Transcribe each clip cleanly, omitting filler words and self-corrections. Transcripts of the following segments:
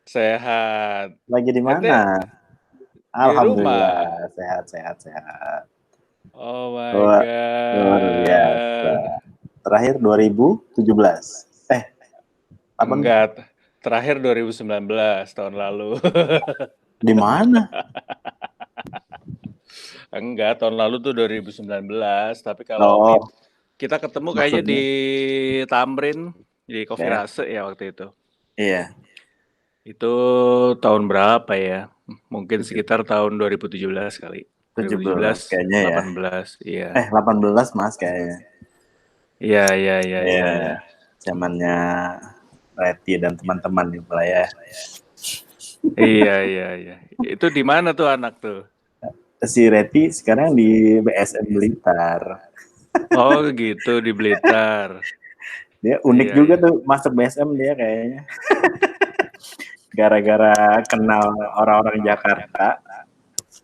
Sehat. Lagi di Ente mana? di rumah? Alhamdulillah, sehat sehat sehat. Oh my Wah, luar biasa. god. Terakhir 2017. 18. Enggak, terakhir 2019 tahun lalu. Di mana? Enggak, tahun lalu tuh 2019, tapi kalau Oh, kita ketemu kayaknya maksudnya di Tamrin, di Kopi ya. Rase ya waktu itu. Iya, Itu tahun berapa ya? Mungkin tujuh- sekitar tahun 2017 kali. 17 2017, kayaknya ya. 18, iya. 18 Mas kayaknya. Iya, iya, iya, iya, Iya, iya. zamannya Reti dan teman-teman gitu lah ya. Iya, iya, iya. Itu di mana tuh anak tuh? Si Reti sekarang di BSM Blitar. Oh gitu, di Blitar. Dia unik Iya, juga iya. tuh masuk BSM dia kayaknya. Gara-gara kenal orang-orang Jakarta,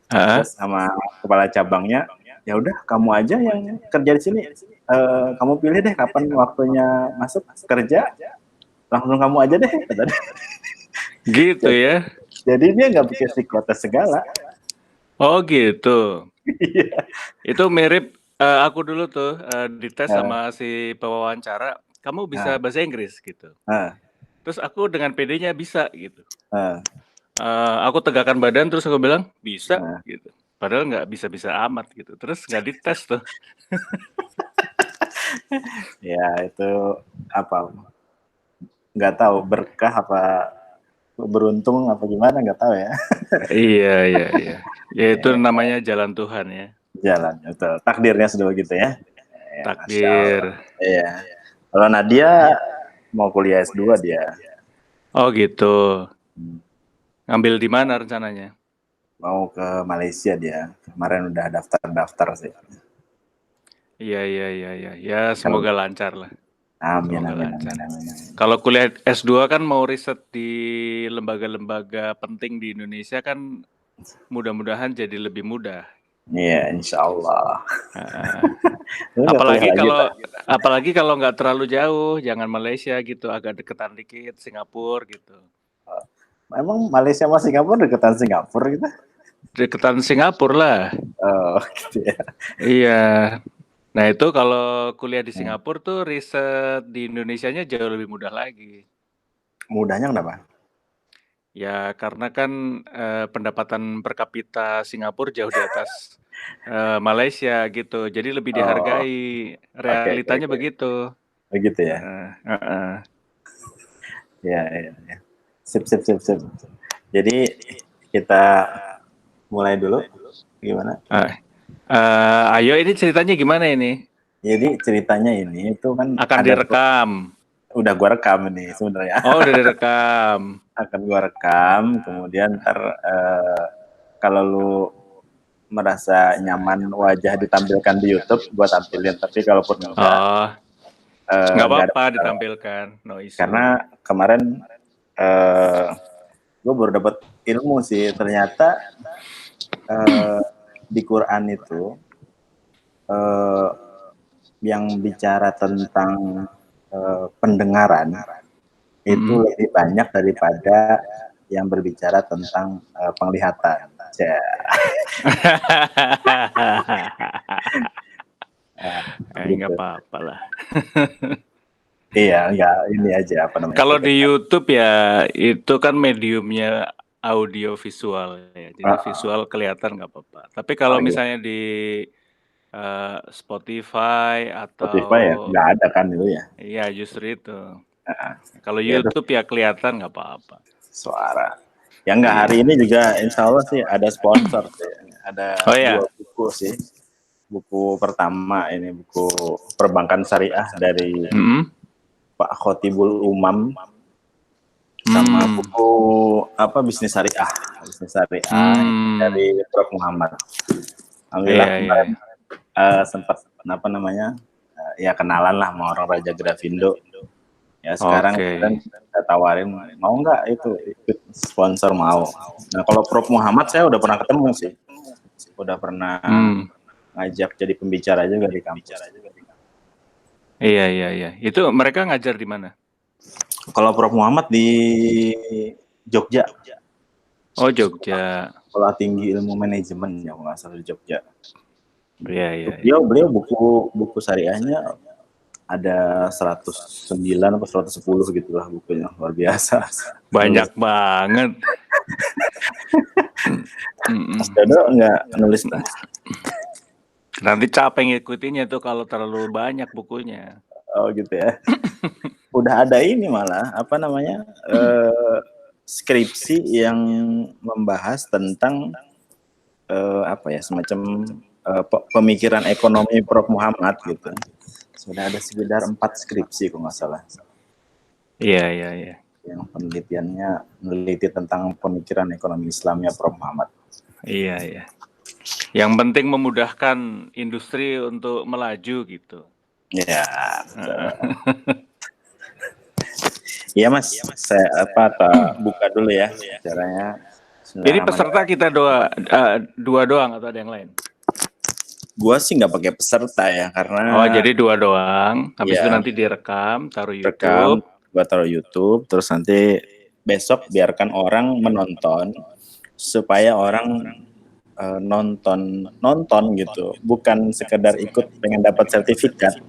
Hah? terus sama kepala cabangnya, ya udah kamu aja yang kerja di sini. Kamu pilih deh kapan waktunya masuk kerja, langsung kamu aja deh. Gitu Jadi, ya. jadi dia nggak pakai psikotes segala. Oh gitu. Iya. Itu mirip aku dulu tuh dites Nah, sama si pewawancara, kamu bisa nah, bahasa Inggris gitu. nah, Terus aku dengan PD-nya bisa gitu. nah, Aku tegakkan badan terus aku bilang bisa nah. gitu. Padahal nggak bisa-bisa amat gitu. Terus nggak dites tuh. Ya itu apa? Nggak tahu berkah apa beruntung apa gimana nggak tahu ya. Iya, iya, iya. Ya itu Ya, namanya jalan Tuhan ya. jalan itu takdirnya sudah begitu ya. Ya, Masya Allah. Takdir. Iya. Kalau Nadia mau kuliah S2 dia. Oh gitu. Hmm. Ngambil di mana rencananya? Mau ke Malaysia dia. Kemarin udah daftar-daftar sih. Iya, iya, iya, iya. Ya Kalau semoga lancar lah. amin Semoga amin lancar. amin amin. Amin. Kalau kuliah S2 kan mau riset di lembaga-lembaga penting di Indonesia kan mudah-mudahan jadi lebih mudah. Iya, insya Allah. Heeh. Lu nggak kuliah Apalagi lagi, kalau Pak? apalagi kalau nggak terlalu jauh, jangan Malaysia gitu, agak deketan dikit, Singapura gitu. Emang Malaysia sama Singapura deketan Singapura gitu? Deketan Singapura lah. Oh, gitu ya. Iya. Nah itu kalau kuliah di Hmm. Singapura tuh riset di Indonesianya jauh lebih mudah lagi. Mudahnya kenapa? Ya karena kan pendapatan per kapita Singapura jauh di atas Malaysia gitu, jadi lebih Oh, dihargai. oke oke Realitanya oke. begitu. Begitu ya. Heeh, heeh. Ya, ya, ya. Sip sip sip sip. Jadi kita mulai dulu. Gimana? Ayo ini ceritanya gimana ini? Jadi ceritanya ini itu kan Akan ada direkam. udah gua rekam ini sebenarnya. Oh udah direkam. Akan gua rekam, kemudian ntar kalau lu merasa nyaman wajah ditampilkan di YouTube, gua tampilin. Tapi kalaupun enggak, Oh nggak nggak ada apa-apa masalah. ditampilkan, no Karena issue. kemarin eh, gue baru dapat ilmu sih. Ternyata di Quran itu eh, yang bicara tentang pendengaran itu Mm-mm. lebih banyak daripada yang berbicara tentang penglihatan. Nah, Nggak gitu. apa-apa lah. Iya, enggak ini aja apa namanya Kalau kita. di YouTube ya itu kan mediumnya audio visual ya, jadi visual kelihatan nggak apa-apa. Tapi kalau Oh iya, misalnya di Spotify Spotify ya atau nggak ada kan itu ya. ya justru itu. Nah, Kalau ya itu YouTube ya kelihatan nggak apa-apa. suara. Ya enggak, hari Iya. ini juga insya Allah sih ada sponsor sih. Oh Ada ya. 2 buku sih. Buku pertama ini buku Perbankan Syariah dari Mm-mm. Pak Khotibul Umam, sama Hmm. buku apa Bisnis Syariah. Bisnis Syariah ini Hmm. dari Prof Muhammad. Alhamdulillah Iya, iya, kemarin iya. sempat apa namanya ya kenalan lah sama orang Raja Grafindo. Ya sekarang Oke. saya tawarin mau nggak itu ikut sponsor, mau. Nah kalau Prof Muhammad saya udah pernah ketemu sih, udah pernah Hmm. ngajak jadi pembicara juga di kampus. Iya, iya, iya. Itu mereka ngajar di mana? Kalau Prof Muhammad di Jogja. Oh, Jogja. Sekolah Tinggi Ilmu Manajemen ya, kalau nggak salah di Jogja. Iya, iya, iya. Beliau buku syariahnya ada 109 atau 110 gitu lah bukunya, luar biasa. Banyak banget. Mas Dodo nggak nulis tuh? Nanti capek ngikutinnya tuh kalau terlalu banyak bukunya. Oh gitu ya. Udah ada ini malah apa namanya skripsi yang membahas tentang apa ya, semacam pemikiran ekonomi Prof Muhammad gitu. Sudah ada sekitar 4 skripsi kalau nggak salah. Iya, iya, iya. Yang penelitiannya meneliti tentang pemikiran ekonomi Islamnya Prof Muhammad. Iya, iya. Yang penting memudahkan industri untuk melaju gitu. Ya, iya Mas, saya buka dulu ya caranya. Ini peserta kita dua doang atau ada yang lain? Gua sih nggak pakai peserta ya, karena jadi 2 doang. Habis itu nanti direkam, taruh YouTube. Gua taruh YouTube, terus nanti besok biarkan orang menonton supaya orang nonton gitu, bukan sekedar ikut pengen dapat sertifikat.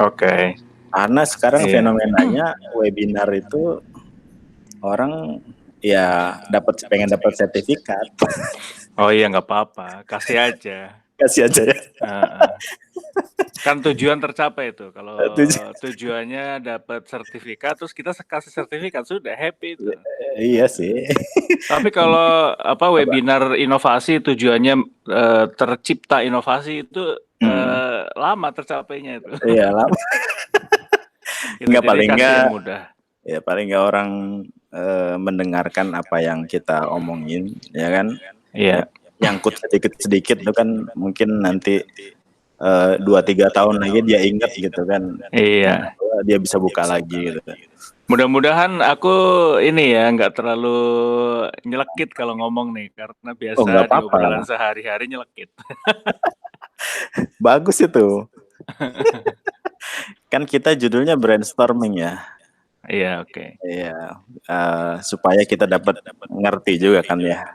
Oke. Karena sekarang fenomenanya webinar itu orang ya pengen dapat sertifikat. Oh iya, nggak apa-apa, kasih aja. Kasih aja ya. Kan tujuan tercapai itu. Kalau tujuannya dapat sertifikat, terus kita kasih sertifikat, sudah happy itu. Iya sih. Tapi kalau webinar inovasi tujuannya tercipta inovasi itu lama tercapainya itu. Iya lama. Enggak, paling enggak mudah. Ya paling enggak orang mendengarkan apa yang kita omongin, ya kan? Iya. Nyangkut sedikit-sedikit itu kan mungkin nanti 2-3 tahun lagi dia ingat gitu kan. Iya. Dia bisa buka lagi gitu. Mudah-mudahan aku ini ya nggak terlalu nyelekit kalau ngomong nih, karena biasa di obrolan sehari-hari nyelekit. Bagus itu. Kan kita judulnya brainstorming ya. Iya, oke. Iya, supaya kita dapat ngerti juga kan ya.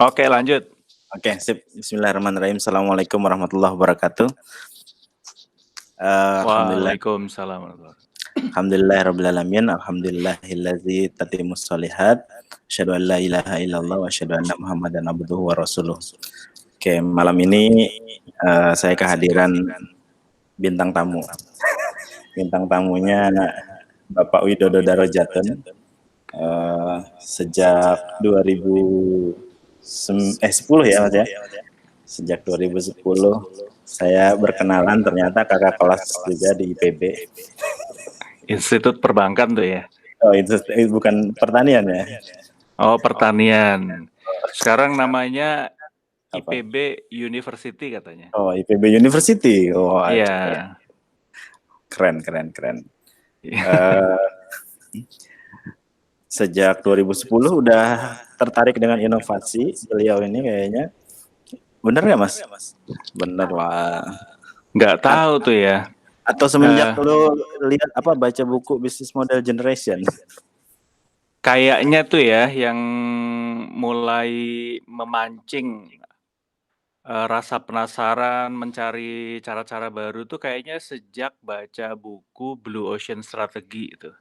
Oke, lanjut. Oke, sip. Bismillahirrahmanirrahim. Assalamualaikum warahmatullahi wabarakatuh. Waalaikumsalam. Alhamdulillahirrabbilalamin. Alhamdulillahillazi tatimus sholihat. Asyhadu an la ilaha illallah wa asyhadu anna Muhammadan abduhu wa rasuluh. Oke, malam ini saya kehadiran bintang tamu. Bintang tamunya Bapak Widodo Darajatun. Sejak 10 ya Mas ya. Sejak 2010 saya berkenalan, ternyata kakak kelas juga di IPB. Institut Perbankan tuh ya? Oh, itu bukan pertanian ya? Oh, pertanian. Sekarang namanya IPB University katanya. Oh, IPB University. Oh, iya. Keren. Sejak 2010 udah tertarik dengan inovasi beliau ini kayaknya. Bener nggak Mas? Bener lah. Nggak tahu tuh ya. Atau semenjak lu lihat baca buku Business Model Generation? Kayaknya tuh ya yang mulai memancing rasa penasaran mencari cara-cara baru tuh kayaknya sejak baca buku Blue Ocean Strategy itu.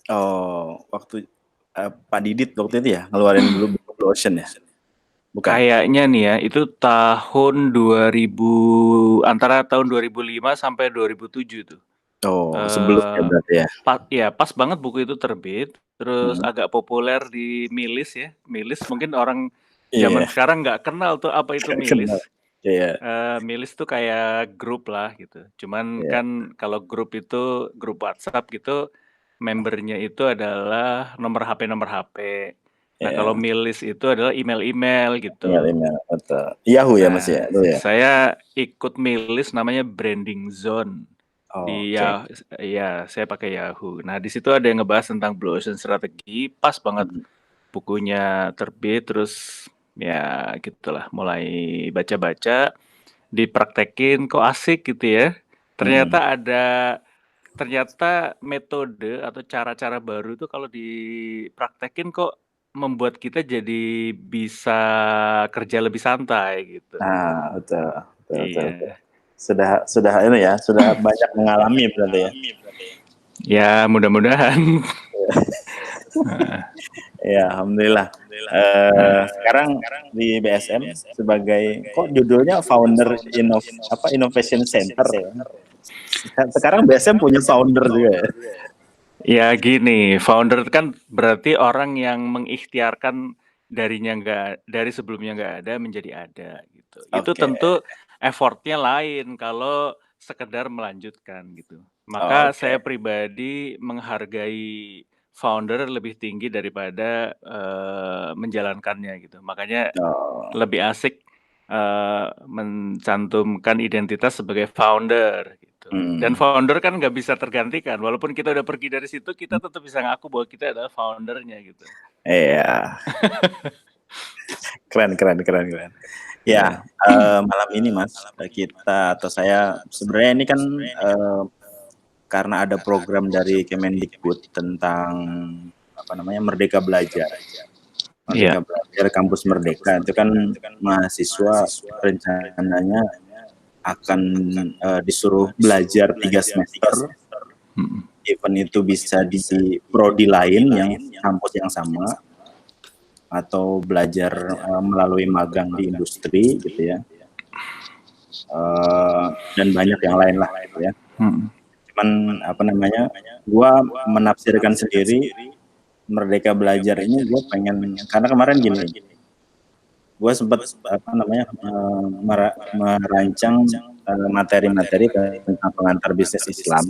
Oh, waktu Pak Didit waktu itu ya ngeluarin dulu buku Blue Ocean ya? Bukan. Kayaknya nih ya, itu tahun 2000, antara tahun 2005 sampai 2007 tuh. Oh, sebelumnya berarti ya? Pas banget buku itu terbit, terus agak populer di Milis ya. Milis mungkin orang zaman sekarang nggak kenal tuh apa itu Milis. Milis tuh kayak grup lah gitu. Cuman kan kalau grup itu grup WhatsApp gitu, membernya itu adalah nomor HP. Nah, kalau Milis itu adalah email gitu. Email, betul. Yahoo ya Mas ya? Saya ikut Milis namanya Branding Zone. Saya pakai Yahoo. Nah, di situ ada yang ngebahas tentang Blue Ocean Strategy, pas banget bukunya terbit, terus ya gitulah, mulai baca-baca, dipraktekin kok asik gitu ya. Ternyata ada ternyata metode atau cara-cara baru itu kalau dipraktekin kok membuat kita jadi bisa kerja lebih santai gitu. Nah, betul, betul, betul, betul. Iya. Sudah ini ya, sudah banyak mengalami berarti ya. Ya, mudah-mudahan. Ya, alhamdulillah. Sekarang di BSM sebagai kok judulnya founder Innovation Center. Sekarang BSM punya founder juga ya. Ya gini, founder kan berarti orang yang mengikhtiarkan dari sebelumnya nggak ada menjadi ada gitu. Itu Oke. tentu effortnya lain kalau sekedar melanjutkan gitu. Maka Oke. saya pribadi menghargai founder lebih tinggi daripada menjalankannya gitu. Makanya Oh. lebih asik mencantumkan identitas sebagai founder gitu. Dan founder kan nggak bisa tergantikan. Walaupun kita udah pergi dari situ, kita tetap bisa ngaku bahwa kita adalah foundernya gitu. Iya. Keren. Ya, malam ini Mas, kita atau saya sebenarnya ini kan karena ada program dari Kemendikbud tentang Merdeka Belajar. Merdeka Belajar Kampus Merdeka itu kan mahasiswa rencananya akan disuruh belajar 3 semester. Event itu bisa di prodi lain yang kampus yang sama atau belajar melalui magang di industri gitu ya. Dan banyak yang lain lah gitu ya. Cuman gua menafsirkan sendiri Merdeka Belajar ini gue pengen, karena kemarin gini, gue sempat merancang materi-materi tentang pengantar bisnis Islam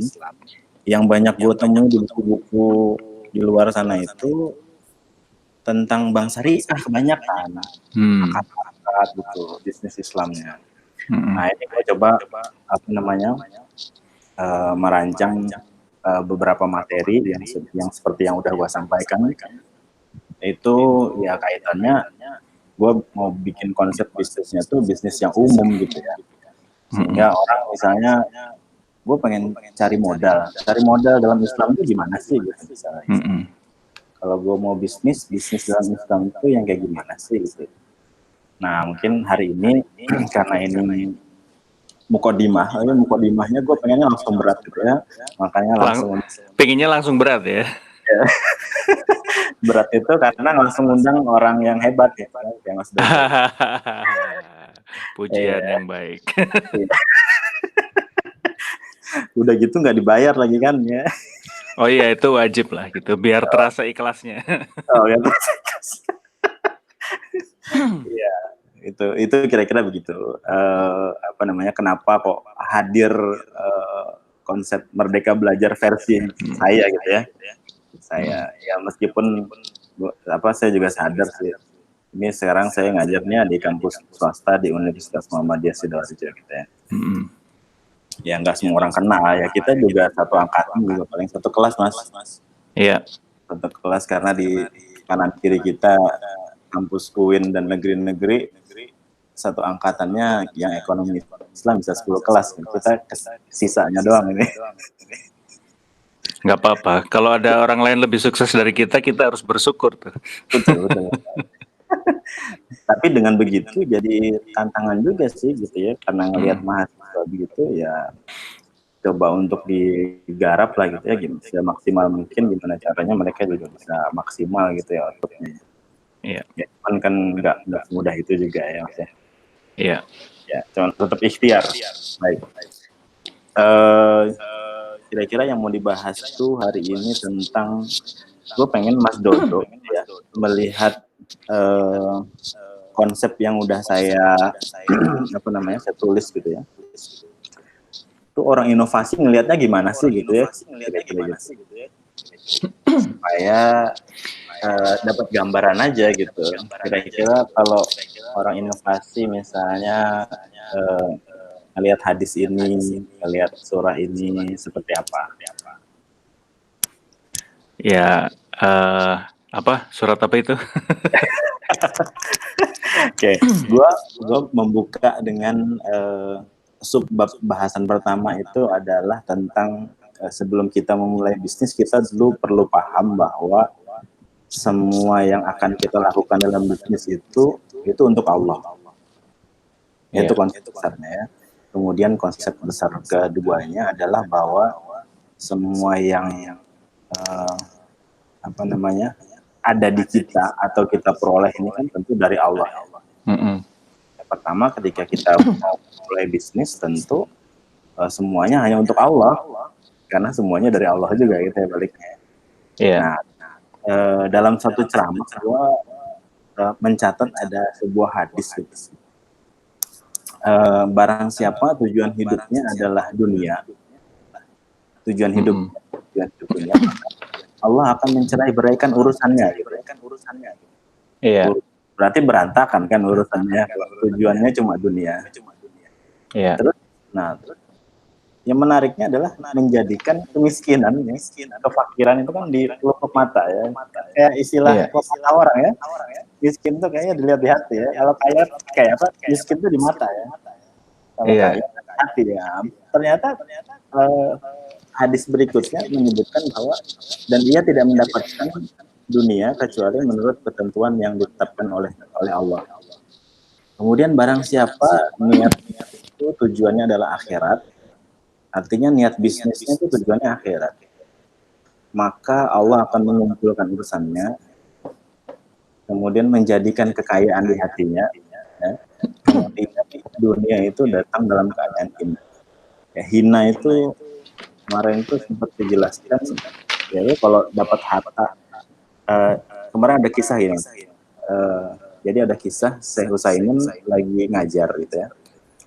yang banyak gue temui di buku-buku di luar sana itu tentang bank syariah kebanyakan, akad gitu bisnis Islamnya. Nah ini gue coba merancang beberapa materi yang seperti yang udah gue sampaikan itu ya kaitannya gue mau bikin konsep bisnisnya tuh bisnis yang umum gitu ya, sehingga orang misalnya gue pengen cari modal dalam Islam itu gimana sih gitu misalnya. Kalau gue mau bisnis dalam Islam itu yang kayak gimana sih gitu. Nah mungkin hari ini karena ini mukodimahnya gue pengennya langsung berat gitu ya, makanya pengennya langsung berat ya. Berat itu karena langsung undang orang yang hebat ya, kayak Mas Dodo. Pujian yang baik. Udah gitu nggak dibayar lagi kan ya. Oh iya, itu wajib lah gitu, biar terasa ikhlasnya. Oh ya, iya, itu kira-kira begitu. Kenapa kok hadir konsep Merdeka Belajar versi saya gitu ya. Saya ya meskipun saya juga sadar sih. Ini sekarang saya ngajarnya di kampus swasta di Universitas Muhammadiyah Sidoarjo gitu ya. Ya nggak semua orang kenal ya, kita juga satu angkatan juga paling satu kelas Mas. Iya. Satu kelas karena di kanan kiri kita kampus UIN dan negeri-negeri satu angkatannya yang ekonomi Islam bisa 10 kelas, kita sisanya doang ini. Nggak apa-apa, kalau ada orang lain lebih sukses dari kita harus bersyukur tuh. Betul. Tapi dengan begitu jadi tantangan juga sih gitu ya, karena ngelihat mahasiswa begitu ya coba untuk digarap lah gitu ya, semaksimal mungkin gimana caranya mereka juga bisa maksimal gitu ya outputnya. Iya. Ya, cuman kan nggak semudah itu juga ya Mas ya. Iya. Ya, cuman tetap ikhtiar. Baik. Kira-kira yang mau dibahas tuh hari ini tentang, gue pengen Mas Dodo ya melihat konsep yang udah saya saya tulis gitu ya. Itu orang inovasi ngelihatnya gimana sih gitu ya, kira-kira gitu. Supaya dapat gambaran aja gitu. Kira-kira kalau orang inovasi misalnya ngelihat hadis ini, ngelihat surah ini seperti apa? Ya, surat apa itu? Oke, gua membuka dengan subbab bahasan pertama itu adalah tentang sebelum kita memulai bisnis, kita dulu perlu paham bahwa semua yang akan kita lakukan dalam bisnis itu untuk Allah. Itu konsep besarnya ya. Kemudian konsep besar keduanya adalah bahwa semua yang ada di kita atau kita peroleh ini kan tentu dari Allah. Pertama, ketika kita mau mulai bisnis, tentu semuanya hanya untuk Allah, karena semuanya dari Allah juga gitu ya baliknya. Nah, dalam satu ceramah gua mencatat ada sebuah hadis gitu. Barang siapa tujuan hidupnya adalah dunia, tujuan hidup dunia, Allah akan mencerai-beraikan urusannya. Iya. Berarti berantakan kan urusannya, tujuannya cuma dunia. Iya. Terus, yang menariknya adalah menjadikan kemiskinan, kefakiran itu kan di pelupuk mata ya. Kayak istilah mata orang ya. Miskin tuh kayaknya dilihat di hati ya. Kalau kaya kayak apa? Miskin tuh di mata ya. Kalau kaya hati ya. Ternyata hadis berikutnya menyebutkan bahwa dan dia tidak mendapatkan dunia kecuali menurut ketentuan yang ditetapkan oleh Allah. Kemudian barang siapa niatnya itu tujuannya adalah akhirat, artinya niat bisnisnya itu tujuannya akhirat, maka Allah akan mengumpulkan urusannya, kemudian menjadikan kekayaan di hatinya, ya. Kemudian dunia itu datang dalam keadaan hina. Ya, hina itu kemarin itu sempat dijelaskan, ya kalau dapat harta, kemarin ada kisah ini, jadi ada kisah Syekh Utsaimin lagi ngajar gitu ya,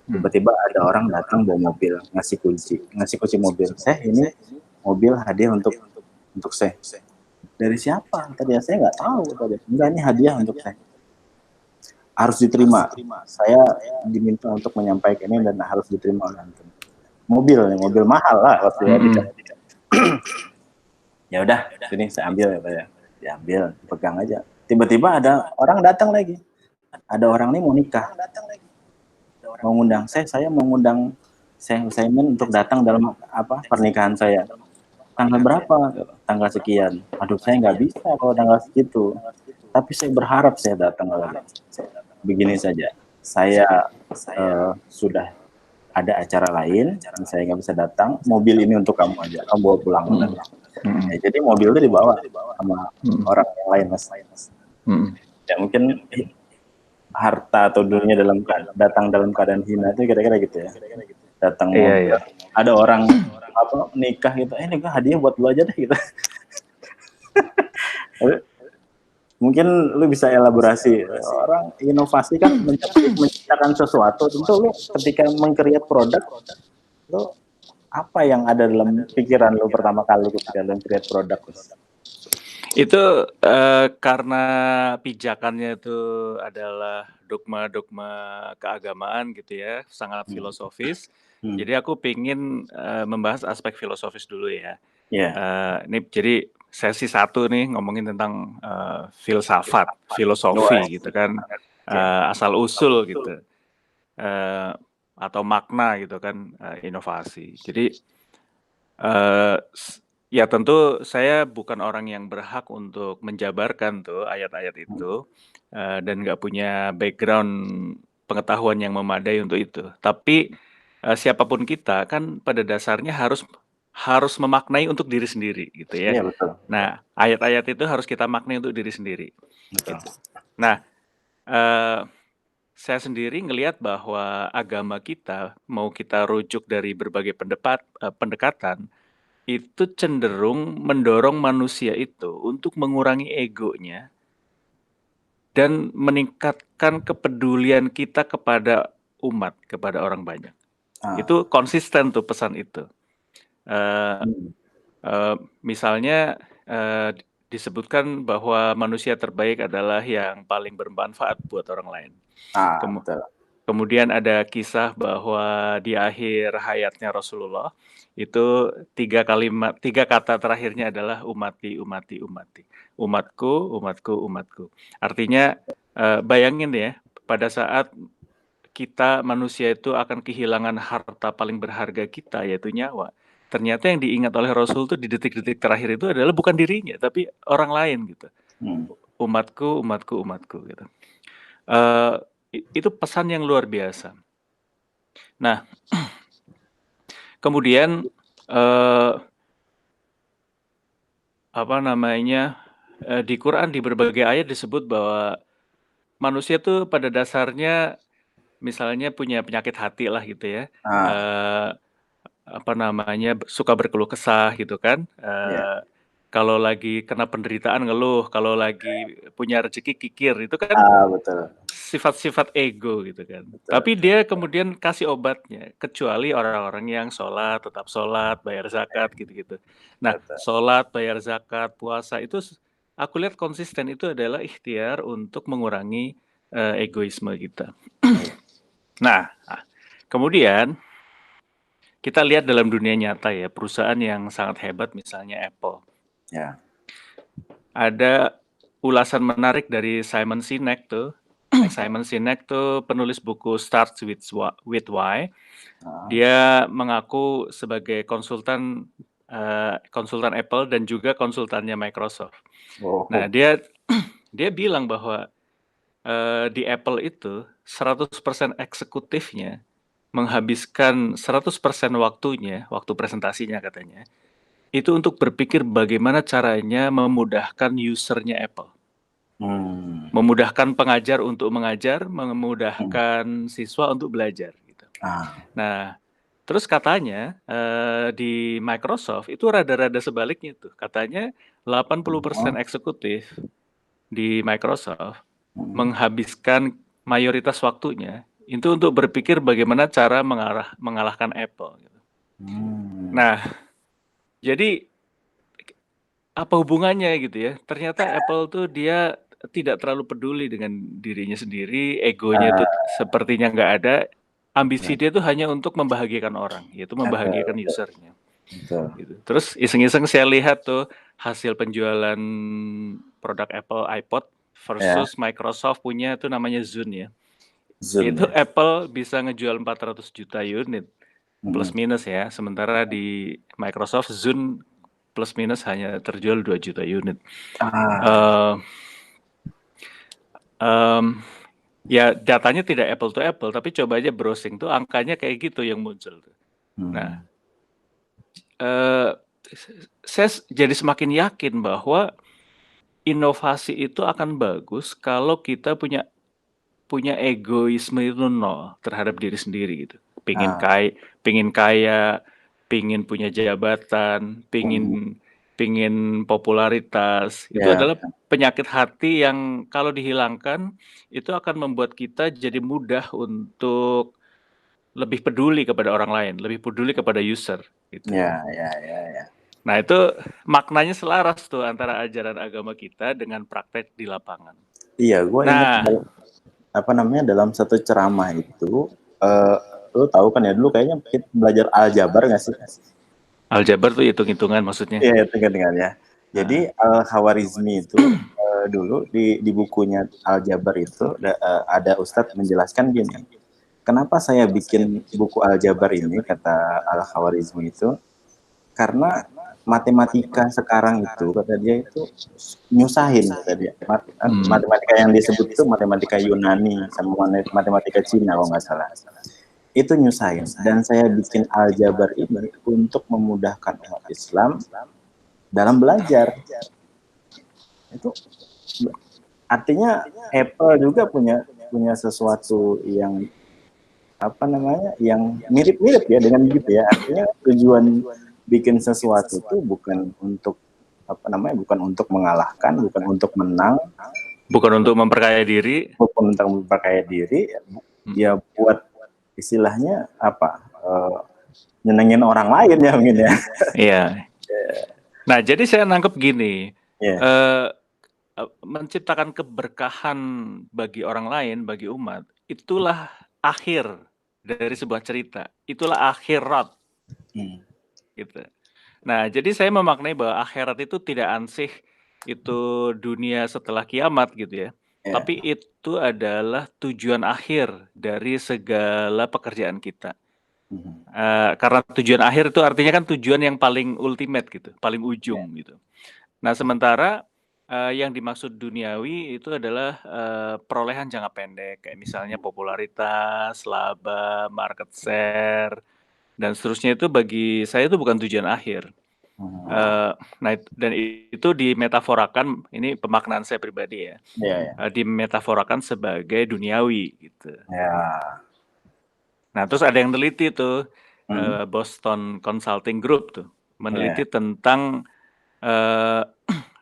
tiba-tiba ada orang datang bawa mobil, ngasih kunci mobil. Syekh, ini mobil hadiah untuk Syekh. Dari siapa? Tadi saya nggak tahu. Enggak, ini hadiah untuk Syekh. Harus diterima. Saya diminta untuk menyampaikan ini dan harus diterima oleh antum. Mobil mahal lah waktu ya udah, sini saya ambil ya. Diambil, pegang aja. Tiba-tiba ada orang datang lagi. Ada orang ini mau nikah. Mau ngundang saya mau ngundang Syekh Utsaimin untuk datang dalam pernikahan saya. Tanggal berapa? Tanggal sekian. Aduh, saya nggak bisa kalau tanggal segitu. Tapi saya berharap saya datang lagi. Begini saja, saya sudah ada acara lain, saya nggak bisa datang. Mobil ini untuk kamu aja, kamu bawa pulang. Ya, jadi mobil itu dibawa sama orang yang lain, mas. Ya mungkin harta atau dunia datang dalam keadaan hina itu kira-kira gitu ya. Datang mobil, ada orang nikah gitu, nikah hadiah buat lu aja deh gitu. Mungkin lu bisa elaborasi, orang inovasi kan menciptakan sesuatu, tentu lu ketika meng-create produk, lu apa yang ada dalam pikiran lu pertama kali ketika lu create produk? Itu karena pijakannya itu adalah dogma-dogma keagamaan gitu ya, sangat filosofis. Jadi aku pingin membahas aspek filosofis dulu ya. Ini jadi sesi 1 nih ngomongin tentang filsafat, filosofi gitu kan, asal usul gitu, atau makna gitu kan, inovasi. Jadi ya tentu saya bukan orang yang berhak untuk menjabarkan tuh ayat-ayat itu, dan nggak punya background pengetahuan yang memadai untuk itu. Tapi siapapun kita kan pada dasarnya harus memaknai untuk diri sendiri gitu ya. Iya, betul. Nah, ayat-ayat itu harus kita maknai untuk diri sendiri. Betul. Gitu. Nah, saya sendiri ngelihat bahwa agama kita, mau kita rujuk dari berbagai pendekatan, itu cenderung mendorong manusia itu untuk mengurangi egonya dan meningkatkan kepedulian kita kepada umat, kepada orang banyak. Itu konsisten tuh pesan itu. Misalnya disebutkan bahwa manusia terbaik adalah yang paling bermanfaat buat orang lain. Kemudian ada kisah bahwa di akhir hayatnya Rasulullah itu 3 kata terakhirnya adalah umati, umati, umati. Umatku, umatku, umatku. Artinya bayangin ya, pada saat kita manusia itu akan kehilangan harta paling berharga kita, yaitu nyawa. ternyata yang diingat oleh Rasul tuh di detik-detik terakhir itu adalah bukan dirinya, tapi orang lain gitu. Umatku, umatku, umatku gitu. Itu pesan yang luar biasa. Nah, kemudian di Quran di berbagai ayat disebut bahwa manusia tuh pada dasarnya misalnya punya penyakit hati lah gitu ya. Suka berkeluh kesah gitu kan. Kalau lagi kena penderitaan ngeluh, kalau lagi punya rezeki kikir, itu kan Betul. sifat-sifat ego gitu kan. Betul. Tapi dia kemudian kasih obatnya, kecuali orang-orang yang tetap sholat, bayar zakat gitu-gitu. Nah, sholat, bayar zakat, puasa itu aku lihat konsisten itu adalah ikhtiar untuk mengurangi egoisme kita. Nah, kemudian kita lihat dalam dunia nyata ya, perusahaan yang sangat hebat misalnya Apple. Ya. Ada ulasan menarik dari Simon Sinek tuh. Simon Sinek tuh penulis buku Starts with Why. Dia mengaku sebagai konsultan Apple dan juga konsultannya Microsoft. Nah, dia bilang bahwa di Apple itu 100% eksekutifnya menghabiskan 100% waktunya, waktu presentasinya katanya, itu untuk berpikir bagaimana caranya memudahkan usernya Apple. Memudahkan pengajar untuk mengajar, memudahkan siswa untuk belajar. Gitu. Nah, terus katanya di Microsoft itu rada-rada sebaliknya tuh. Katanya 80% eksekutif di Microsoft menghabiskan mayoritas waktunya itu untuk berpikir bagaimana cara mengalahkan Apple. Gitu. Nah, jadi apa hubungannya gitu ya? Ternyata Apple tuh dia tidak terlalu peduli dengan dirinya sendiri, egonya itu sepertinya nggak ada. Ambisi dia tuh hanya untuk membahagiakan orang, yaitu membahagiakan usernya. Gitu. Terus iseng-iseng saya lihat tuh hasil penjualan produk Apple iPod versus Microsoft punya tuh namanya Zune ya. Itu Apple bisa ngejual 400 juta unit plus minus ya, sementara di Microsoft Zune plus minus hanya terjual 2 juta unit. Ya datanya tidak apple to apple, tapi coba aja browsing tuh angkanya kayak gitu yang muncul. Nah, saya jadi semakin yakin bahwa inovasi itu akan bagus kalau kita punya egoisme itu nol terhadap diri sendiri gitu. Pingin kaya, pingin punya jabatan, pingin popularitas. Itu adalah penyakit hati yang kalau dihilangkan itu akan membuat kita jadi mudah untuk lebih peduli kepada orang lain, lebih peduli kepada user. Gitu. Nah itu maknanya selaras tuh antara ajaran agama kita dengan praktek di lapangan. Iya, gue ingat dalam satu ceramah itu, lu tahu kan ya dulu kayaknya kita belajar aljabar nggak sih? Aljabar tuh hitung-hitungan maksudnya? Iya, hitung-hitungan ya. Jadi Al-Khawarizmi itu dulu di bukunya Aljabar itu ada Ustadz menjelaskan gini. Kenapa saya bikin buku Aljabar ini, kata Al-Khawarizmi itu, karena matematika sekarang itu, kata dia itu nyusahin, kata dia. Matematika yang disebut itu matematika Yunani sama matematika Cina kalau nggak salah. Itu nyusahin. Dan saya bikin Aljabar ini untuk memudahkan umat Islam dalam belajar. Itu artinya Apple juga punya sesuatu yang yang mirip-mirip ya dengan gitu ya. Artinya tujuan bikin sesuatu itu bukan untuk bukan untuk mengalahkan, bukan untuk menang, bukan untuk memperkaya diri, ya buat istilahnya nyenengin orang lain ya mungkin ya. Iya. Nah jadi saya nangkep gini, menciptakan keberkahan bagi orang lain, bagi umat, itulah akhir dari sebuah cerita, itulah akhirat. Gitu. Nah, jadi saya memaknai bahwa akhirat itu tidak ansih itu dunia setelah kiamat gitu ya. Tapi itu adalah tujuan akhir dari segala pekerjaan kita. Karena tujuan akhir itu artinya kan tujuan yang paling ultimate gitu, paling ujung gitu. Nah, sementara yang dimaksud duniawi itu adalah perolehan jangka pendek, kayak misalnya popularitas, laba, market share, dan seterusnya. Itu bagi saya itu bukan tujuan akhir. Nah, dan itu dimetaforakan, ini pemaknaan saya pribadi ya, dimetaforakan sebagai duniawi gitu. Nah, terus ada yang neliti tuh, Boston Consulting Group tuh, meneliti tentang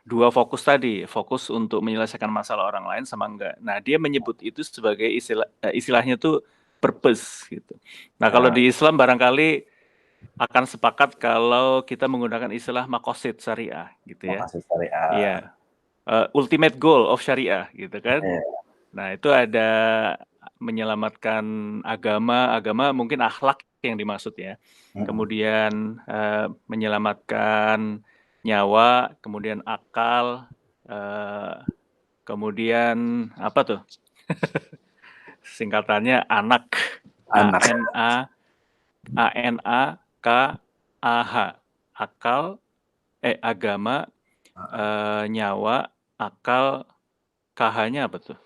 dua fokus tadi, fokus untuk menyelesaikan masalah orang lain sama enggak. Nah, dia menyebut itu sebagai istilahnya tuh purpose gitu. Nah, kalau di Islam barangkali akan sepakat kalau kita menggunakan istilah maqasid syariah gitu ya. Maqasid syariah. Iya. Ultimate goal of syariah gitu kan. Nah, itu ada menyelamatkan agama mungkin akhlak yang dimaksud ya. Kemudian menyelamatkan nyawa, kemudian akal, kemudian apa tuh? Singkatannya anak. ANAKAH. Akal, agama, nyawa, akal, KH-nya apa tuh?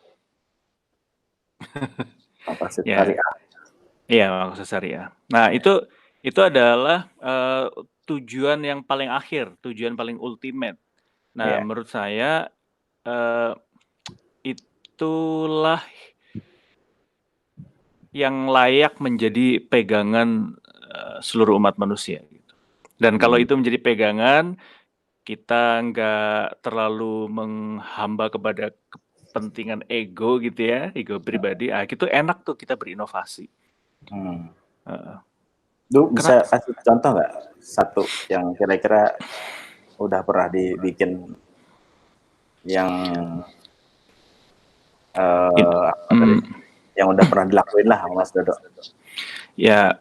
Maqasid syariah. Iya, maqasid syariah. Nah, itu adalah tujuan yang paling akhir, tujuan paling ultimate. Nah, menurut saya itulah yang layak menjadi pegangan seluruh umat manusia gitu. Dan kalau itu menjadi pegangan, kita nggak terlalu menghamba kepada kepentingan ego gitu ya, ego pribadi, itu enak tuh kita berinovasi. Bisa kasih contoh nggak satu yang kira-kira udah pernah dibikin yang yang udah pernah dilakuin lah Mas Dodo? Ya,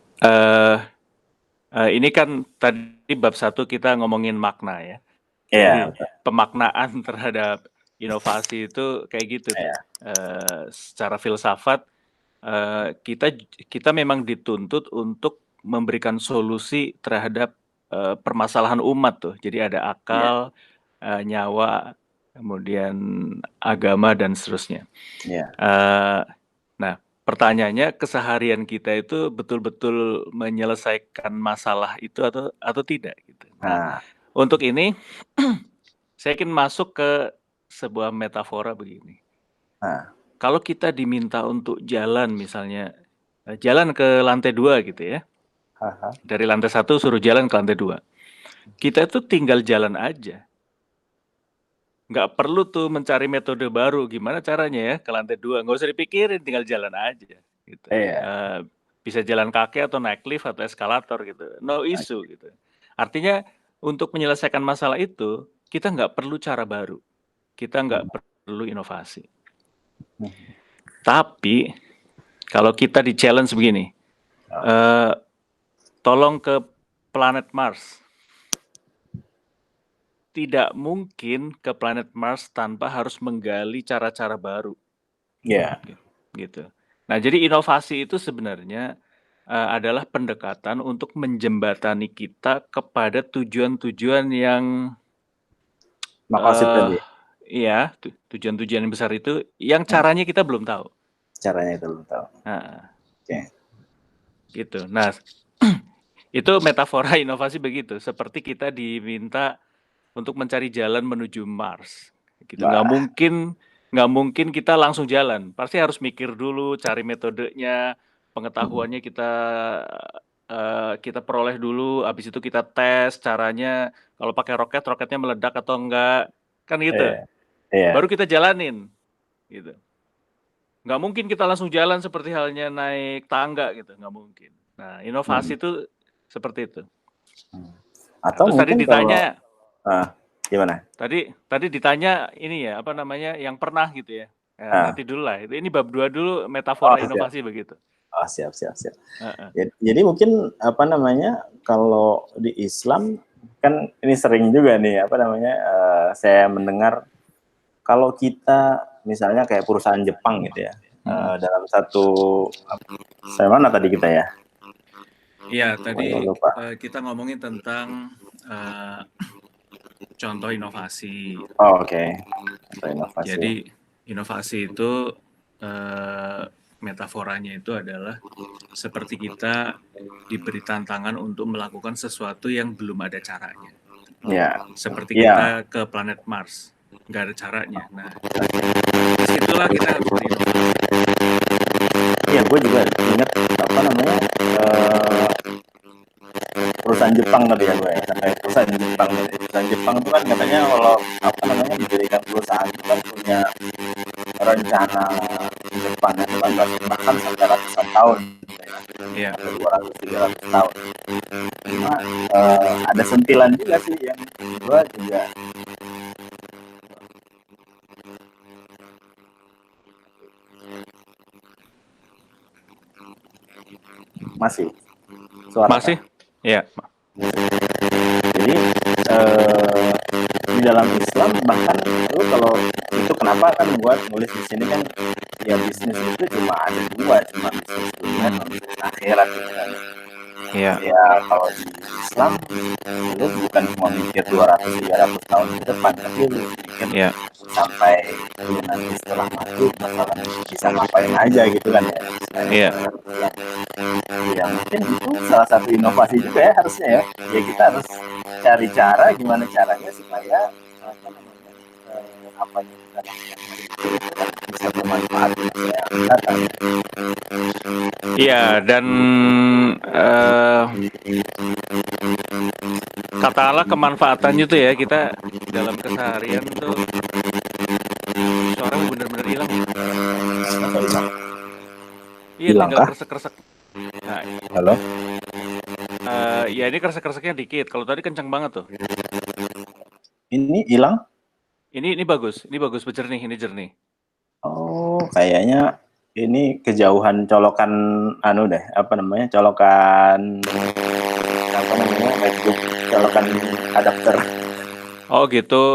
ini kan tadi bab 1 kita ngomongin makna ya. Jadi pemaknaan terhadap inovasi itu kayak gitu tuh. Secara filsafat kita memang dituntut untuk memberikan solusi terhadap permasalahan umat tuh. Jadi ada akal, nyawa, kemudian agama dan seterusnya. Nah, pertanyaannya, keseharian kita itu betul-betul menyelesaikan masalah itu atau tidak gitu. Nah, untuk ini saya ingin masuk ke sebuah metafora begini. Kalau kita diminta untuk jalan misalnya, jalan ke lantai 2 gitu ya. Dari lantai 1 suruh jalan ke lantai 2. Kita itu tinggal jalan aja. Nggak perlu tuh mencari metode baru, gimana caranya ya ke lantai 2, nggak usah dipikirin, tinggal jalan aja gitu. Bisa jalan kaki atau naik lift atau eskalator gitu, no issue gitu. Artinya untuk menyelesaikan masalah itu, kita nggak perlu cara baru, kita nggak perlu inovasi. Tapi kalau kita di-challenge begini, tolong ke planet Mars. Tidak mungkin ke planet Mars tanpa harus menggali cara-cara baru. Gitu. Nah, jadi inovasi itu sebenarnya adalah pendekatan untuk menjembatani kita kepada tujuan-tujuan yang iya, tujuan-tujuan yang besar itu yang caranya kita belum tahu. Gitu. Nah, itu metafora inovasi begitu. Seperti kita diminta untuk mencari jalan menuju Mars. Gitu. Nggak mungkin kita langsung jalan. Pasti harus mikir dulu, cari metodenya, pengetahuannya kita peroleh dulu. Habis itu kita tes caranya. Kalau pakai roketnya meledak atau enggak, kan gitu. Baru kita jalanin, gitu. Nggak mungkin kita langsung jalan seperti halnya naik tangga gitu, nggak mungkin. Nah, inovasi itu seperti itu. Atau terus mungkin tadi ditanya, gimana? Tadi ditanya ini ya, apa namanya, yang pernah gitu ya. Nanti dulu lah. Ini bab 2 dulu, metafora inovasi begitu. Siap. Jadi mungkin apa namanya, kalau di Islam kan ini sering juga nih apa namanya, saya mendengar kalau kita misalnya kayak perusahaan Jepang gitu ya, dalam satu, saya mana tadi kita ya? Iya, tadi lupa. kita ngomongin tentang contoh inovasi. Oh, oke. Contoh inovasi. Jadi inovasi itu metaforanya itu adalah seperti kita diberi tantangan untuk melakukan sesuatu yang belum ada caranya. Ya. Seperti kita ke planet Mars, nggak ada caranya. Nah, disitulah kita harus berinovasi. Iya, gue juga ingat apa namanya perusahaan Jepang tadi ya gue ya, sampai perusahaan Jepang tadi. Perusahaan Jepang itu kan katanya kalau apa namanya didirikan perusahaan itu kan punya rencana di depannya itu kan bahkan sampai ratusan tahun. Iya. 200-300 tahun. Cuma ada sentilan juga sih yang gue juga masih suara masih kan? Ya. Jadi di dalam Islam bahkan lu kalau itu kenapa kan buat nulis di sini kan ya bisnis itu cuma ada dua, cuma bisnis dunia sama bisnis akhirat gitu kan. Iya. Ya kalau di Islam lu bukan cuma mikir 200-300 tahun ke depan, tapi lu mikir sampai lu nanti setelah mati bakalan bisa ngapain aja gitu kan ya. Iya. Ya mungkin itu salah satu inovasi juga ya harusnya ya. Ya kita harus cari cara gimana caranya supaya apa yang kita lakukan bisa bermanfaat untuk masyarakat. Iya, dan katakanlah kemanfaatannya tuh ya, kita dalam keseharian tuh suara bener-bener hilang. Iya, tinggal kresek-kresek. Nah, halo. Ya ini kresek-kreseknya dikit. Kalau tadi kencang banget tuh. Ini hilang? Ini bagus berjernih, ini jernih. Oh, kayaknya ini kejauhan colokan anu deh, apa namanya? Colokan apa namanya? MacBook, colokan adapter. Oh gitu.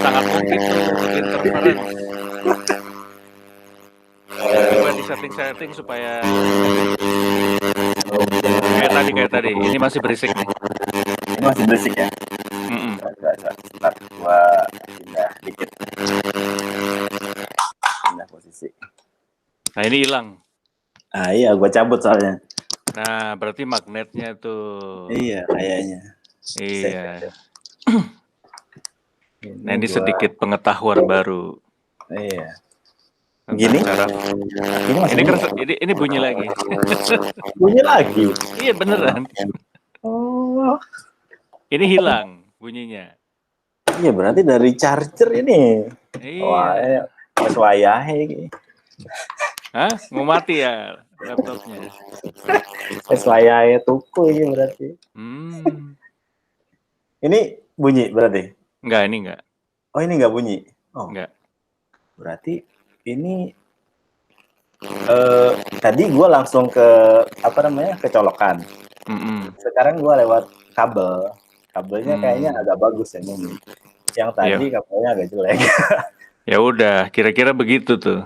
Sangat mungkin tuh interference. Coba di setting supaya kayak tadi. Ini masih berisik nih. Ini masih berisik ya? Sebentar, gua pindah dikit. Pindah posisi. Nah ini hilang. Ah iya, gua cabut soalnya. Nah berarti magnetnya tuh. Iya, kayaknya. Iya. Nah ini sedikit pengetahuan baru. Iya. Gini? Ini bunyi lagi. Bunyi lagi? Iya beneran. Oh. Ini hilang bunyinya. Iya berarti dari charger ini. Iya. Wah, wayahe iki. Hah? Mau mati ya laptopnya? Wayahe tuku ini berarti. Ini bunyi berarti? Enggak, ini enggak. Oh ini enggak bunyi? Oh. Enggak. Berarti ini tadi gue langsung ke apa namanya kecolokan. Sekarang gue lewat kabelnya kayaknya agak bagus ya ini. Yang tadi kabelnya agak jelek. Ya udah, kira-kira begitu tuh.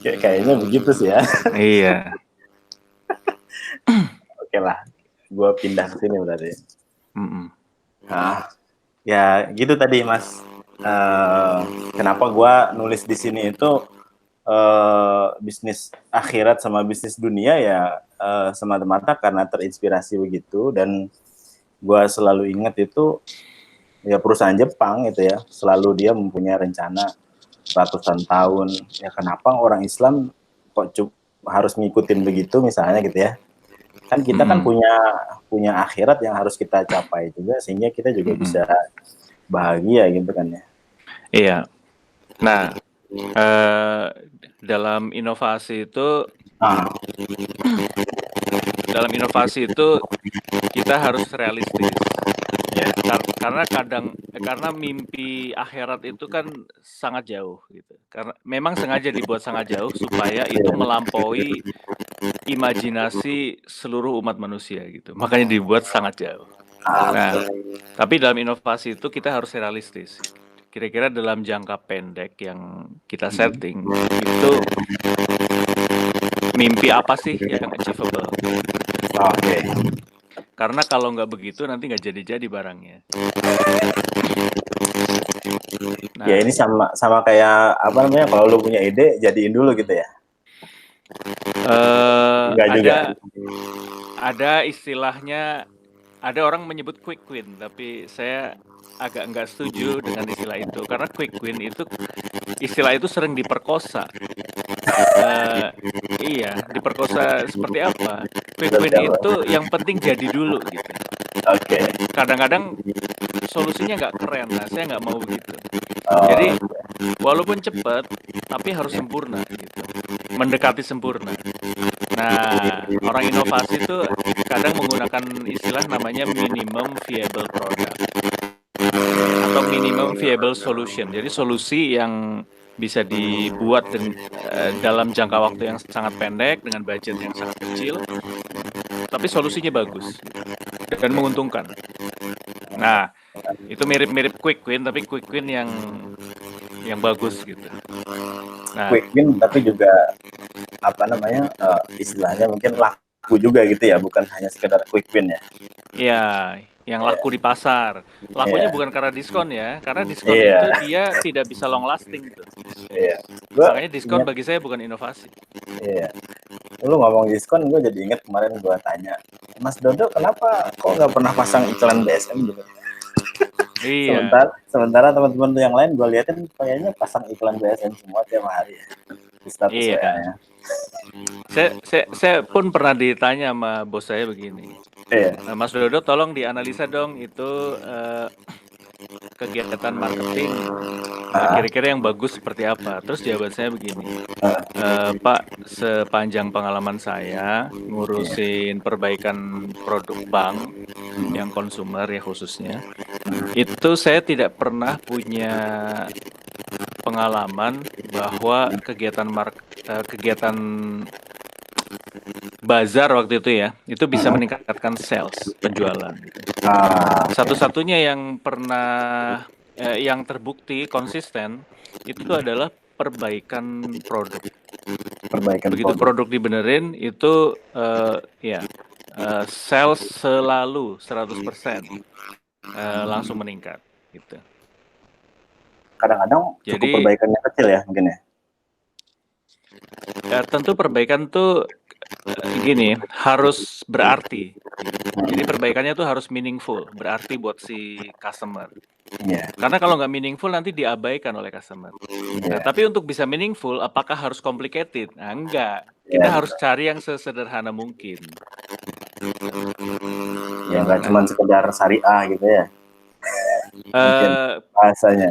Kayaknya begitu sih ya. Iya. Oke lah, gue pindah ke sini berarti. Nah, ya gitu tadi Mas. Kenapa gue nulis di sini itu bisnis akhirat sama bisnis dunia ya semata-mata karena terinspirasi begitu, dan gue selalu ingat itu ya perusahaan Jepang itu ya selalu dia mempunyai rencana ratusan tahun. Ya kenapa orang Islam kok harus ngikutin begitu misalnya gitu ya, kan kita kan punya akhirat yang harus kita capai juga sehingga kita juga bisa bahagia gitu kan ya. Iya. Nah, dalam inovasi itu kita harus realistis. Ya, karena mimpi akhirat itu kan sangat jauh gitu. Karena memang sengaja dibuat sangat jauh supaya itu melampaui imajinasi seluruh umat manusia gitu. Makanya dibuat sangat jauh. Nah, tapi dalam inovasi itu kita harus realistis. Kira-kira dalam jangka pendek yang kita setting itu mimpi apa sih yang achievable. Oke. Karena kalau nggak begitu nanti nggak jadi-jadi barangnya. Ya ini sama kayak apa namanya, kalau lu punya ide jadiin dulu gitu ya. Enggak juga. Ada istilahnya, ada orang menyebut quick win, tapi saya agak nggak setuju dengan istilah itu, karena quick win itu, istilah itu sering diperkosa. Iya, diperkosa seperti apa? Quick win itu yang penting jadi dulu gitu. Oke. Kadang-kadang solusinya nggak keren, nah saya nggak mau begitu. Jadi walaupun cepat, tapi harus sempurna gitu, mendekati sempurna. Nah, orang inovasi itu kadang menggunakan istilah namanya minimum viable product atau minimum viable solution. Jadi solusi yang bisa dibuat dalam jangka waktu yang sangat pendek dengan budget yang sangat kecil, tapi solusinya bagus dan menguntungkan. Nah, itu mirip-mirip quick win, tapi quick win yang bagus gitu. Nah, quick win tapi juga apa namanya, istilahnya mungkin laku juga gitu ya, bukan hanya sekedar quick win ya. Iya, yang laku di pasar. Lakunya bukan karena diskon ya, karena diskon itu dia tidak bisa long lasting gitu. Makanya diskon bagi saya bukan inovasi. Iya. Lu ngomong diskon, gue jadi inget kemarin gue tanya, Mas Dodo kenapa kok nggak pernah pasang iklan BSM gitu? Iya. Sementara teman-teman yang lain gue liatin kayaknya pasang iklan BSM semua tiap hari ya. Di status WA-nya. Saya pun pernah ditanya sama bos saya begini. Mas Dodo tolong dianalisa dong itu kegiatan marketing kira-kira yang bagus seperti apa. Terus jawaban saya begini, Pak, sepanjang pengalaman saya ngurusin perbaikan produk bank yang konsumer ya khususnya, itu saya tidak pernah punya pengalaman bahwa kegiatan bazar waktu itu ya, itu bisa meningkatkan sales, penjualan. Satu-satunya yang pernah yang terbukti konsisten itu adalah perbaikan produk. Begitu produk dibenerin itu sales selalu 100% langsung meningkat gitu. Kadang-kadang cukup perbaikannya kecil ya mungkin ya. Tentu perbaikan tuh gini, harus berarti. Jadi perbaikannya tuh harus meaningful, berarti buat si customer. Karena kalau nggak meaningful nanti diabaikan oleh customer. Nah, tapi untuk bisa meaningful, apakah harus complicated? Nah, enggak. Kita harus cari yang sesederhana mungkin. Ya nggak cuma sekedar syariah gitu ya. Mungkin bahasanya.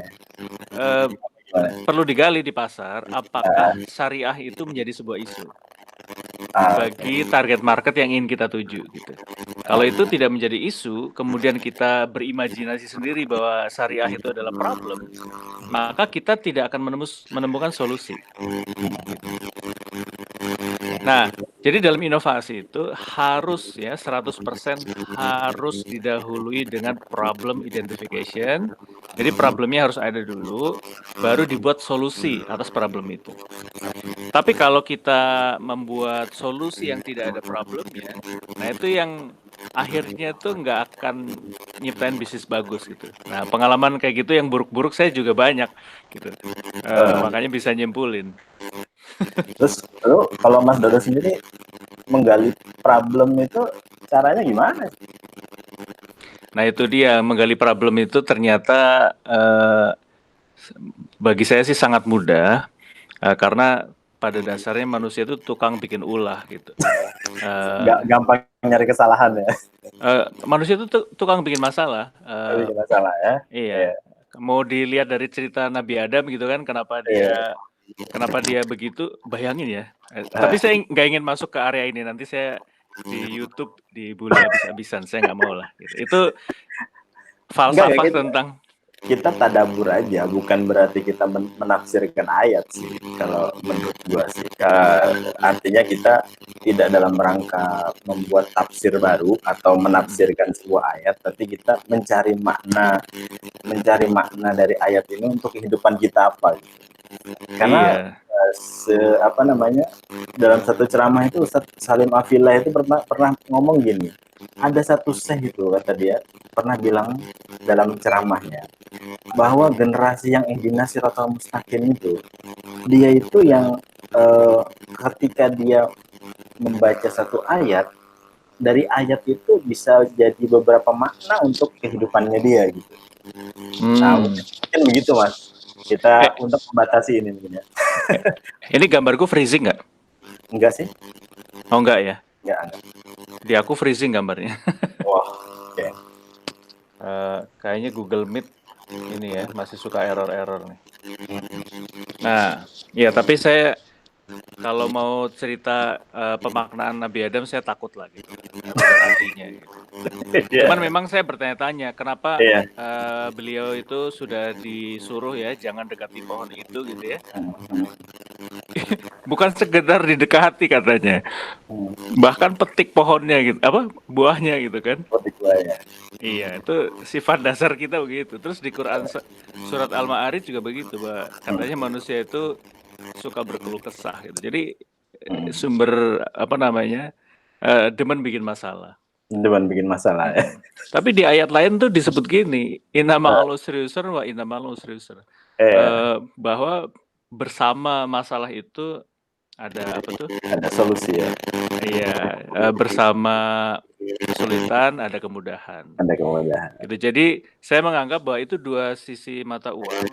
Perlu digali di pasar, apakah syariah itu menjadi sebuah isu bagi target market yang ingin kita tuju gitu. Kalau itu tidak menjadi isu, kemudian kita berimajinasi sendiri bahwa syariah itu adalah problem, maka kita tidak akan menemukan solusi. Nah, jadi dalam inovasi itu harus ya 100% harus didahului dengan problem identification. Jadi problemnya harus ada dulu, baru dibuat solusi atas problem itu. Tapi kalau kita membuat solusi yang tidak ada problemnya, nah itu yang akhirnya tuh nggak akan nyiptain bisnis bagus gitu. Nah, pengalaman kayak gitu yang buruk-buruk saya juga banyak gitu. Makanya bisa nyimpulin. Terus kalau Mas Dodo sendiri menggali problem itu caranya gimana? Nah itu dia, menggali problem itu ternyata bagi saya sih sangat mudah, karena pada dasarnya manusia itu tukang bikin ulah gitu. Gampang nyari kesalahan ya. Manusia itu tukang bikin masalah. Bikin masalah ya. Iya. Mau dilihat dari cerita Nabi Adam gitu kan, kenapa dia begitu, bayangin ya. Tapi saya nggak ingin masuk ke area ini, nanti saya di YouTube dibully habis-habisan, saya nggak mau lah. Gitu. Itu falsafah tentang kita tadabur aja, bukan berarti kita menafsirkan ayat sih. Kalau menurut gua sih, artinya kita tidak dalam rangka membuat tafsir baru atau menafsirkan sebuah ayat, tapi kita mencari makna dari ayat ini untuk kehidupan kita apa. Gitu. Karena apa namanya, dalam satu ceramah itu Ustaz Salim Afillah itu pernah ngomong gini, ada satu syekh itu kata dia pernah bilang dalam ceramahnya bahwa generasi yang ihdinas siratal mustaqim itu dia itu yang ketika dia membaca satu ayat, dari ayat itu bisa jadi beberapa makna untuk kehidupannya dia gitu. Nah, mungkin begitu Mas. Kita untuk membatasi ini mungkin ya. Ini gambarku freezing nggak? Enggak sih. Oh enggak ya? Enggak. Di aku freezing gambarnya. Wah, oke. Kayaknya Google Meet ini ya masih suka error nih. Nah, ya tapi saya kalau mau cerita pemaknaan Nabi Adam saya takut lah gitu. Artinya gitu. Cuman memang saya bertanya-tanya kenapa beliau itu sudah disuruh ya jangan dekati pohon itu gitu ya. Bukan sekedar didekati katanya. Bahkan petik pohonnya gitu, apa buahnya gitu kan. Petik buahnya. Iya, itu sifat dasar kita begitu. Terus di Quran surat Al-Ma'arij juga begitu, Pak. Katanya manusia itu suka berkeluh kesah gitu. Jadi sumber apa namanya? Demen bikin masalah. Demen bikin masalah ya. Tapi di ayat lain tuh disebut gini, inna ma'al usri yusra wa inna ma'al usri yusra. Bahwa bersama masalah itu ada apa tuh? Ada solusi ya. Iya, bersama kesulitan ada kemudahan. Ada kemudahan. Gitu. Jadi saya menganggap bahwa itu dua sisi mata uang.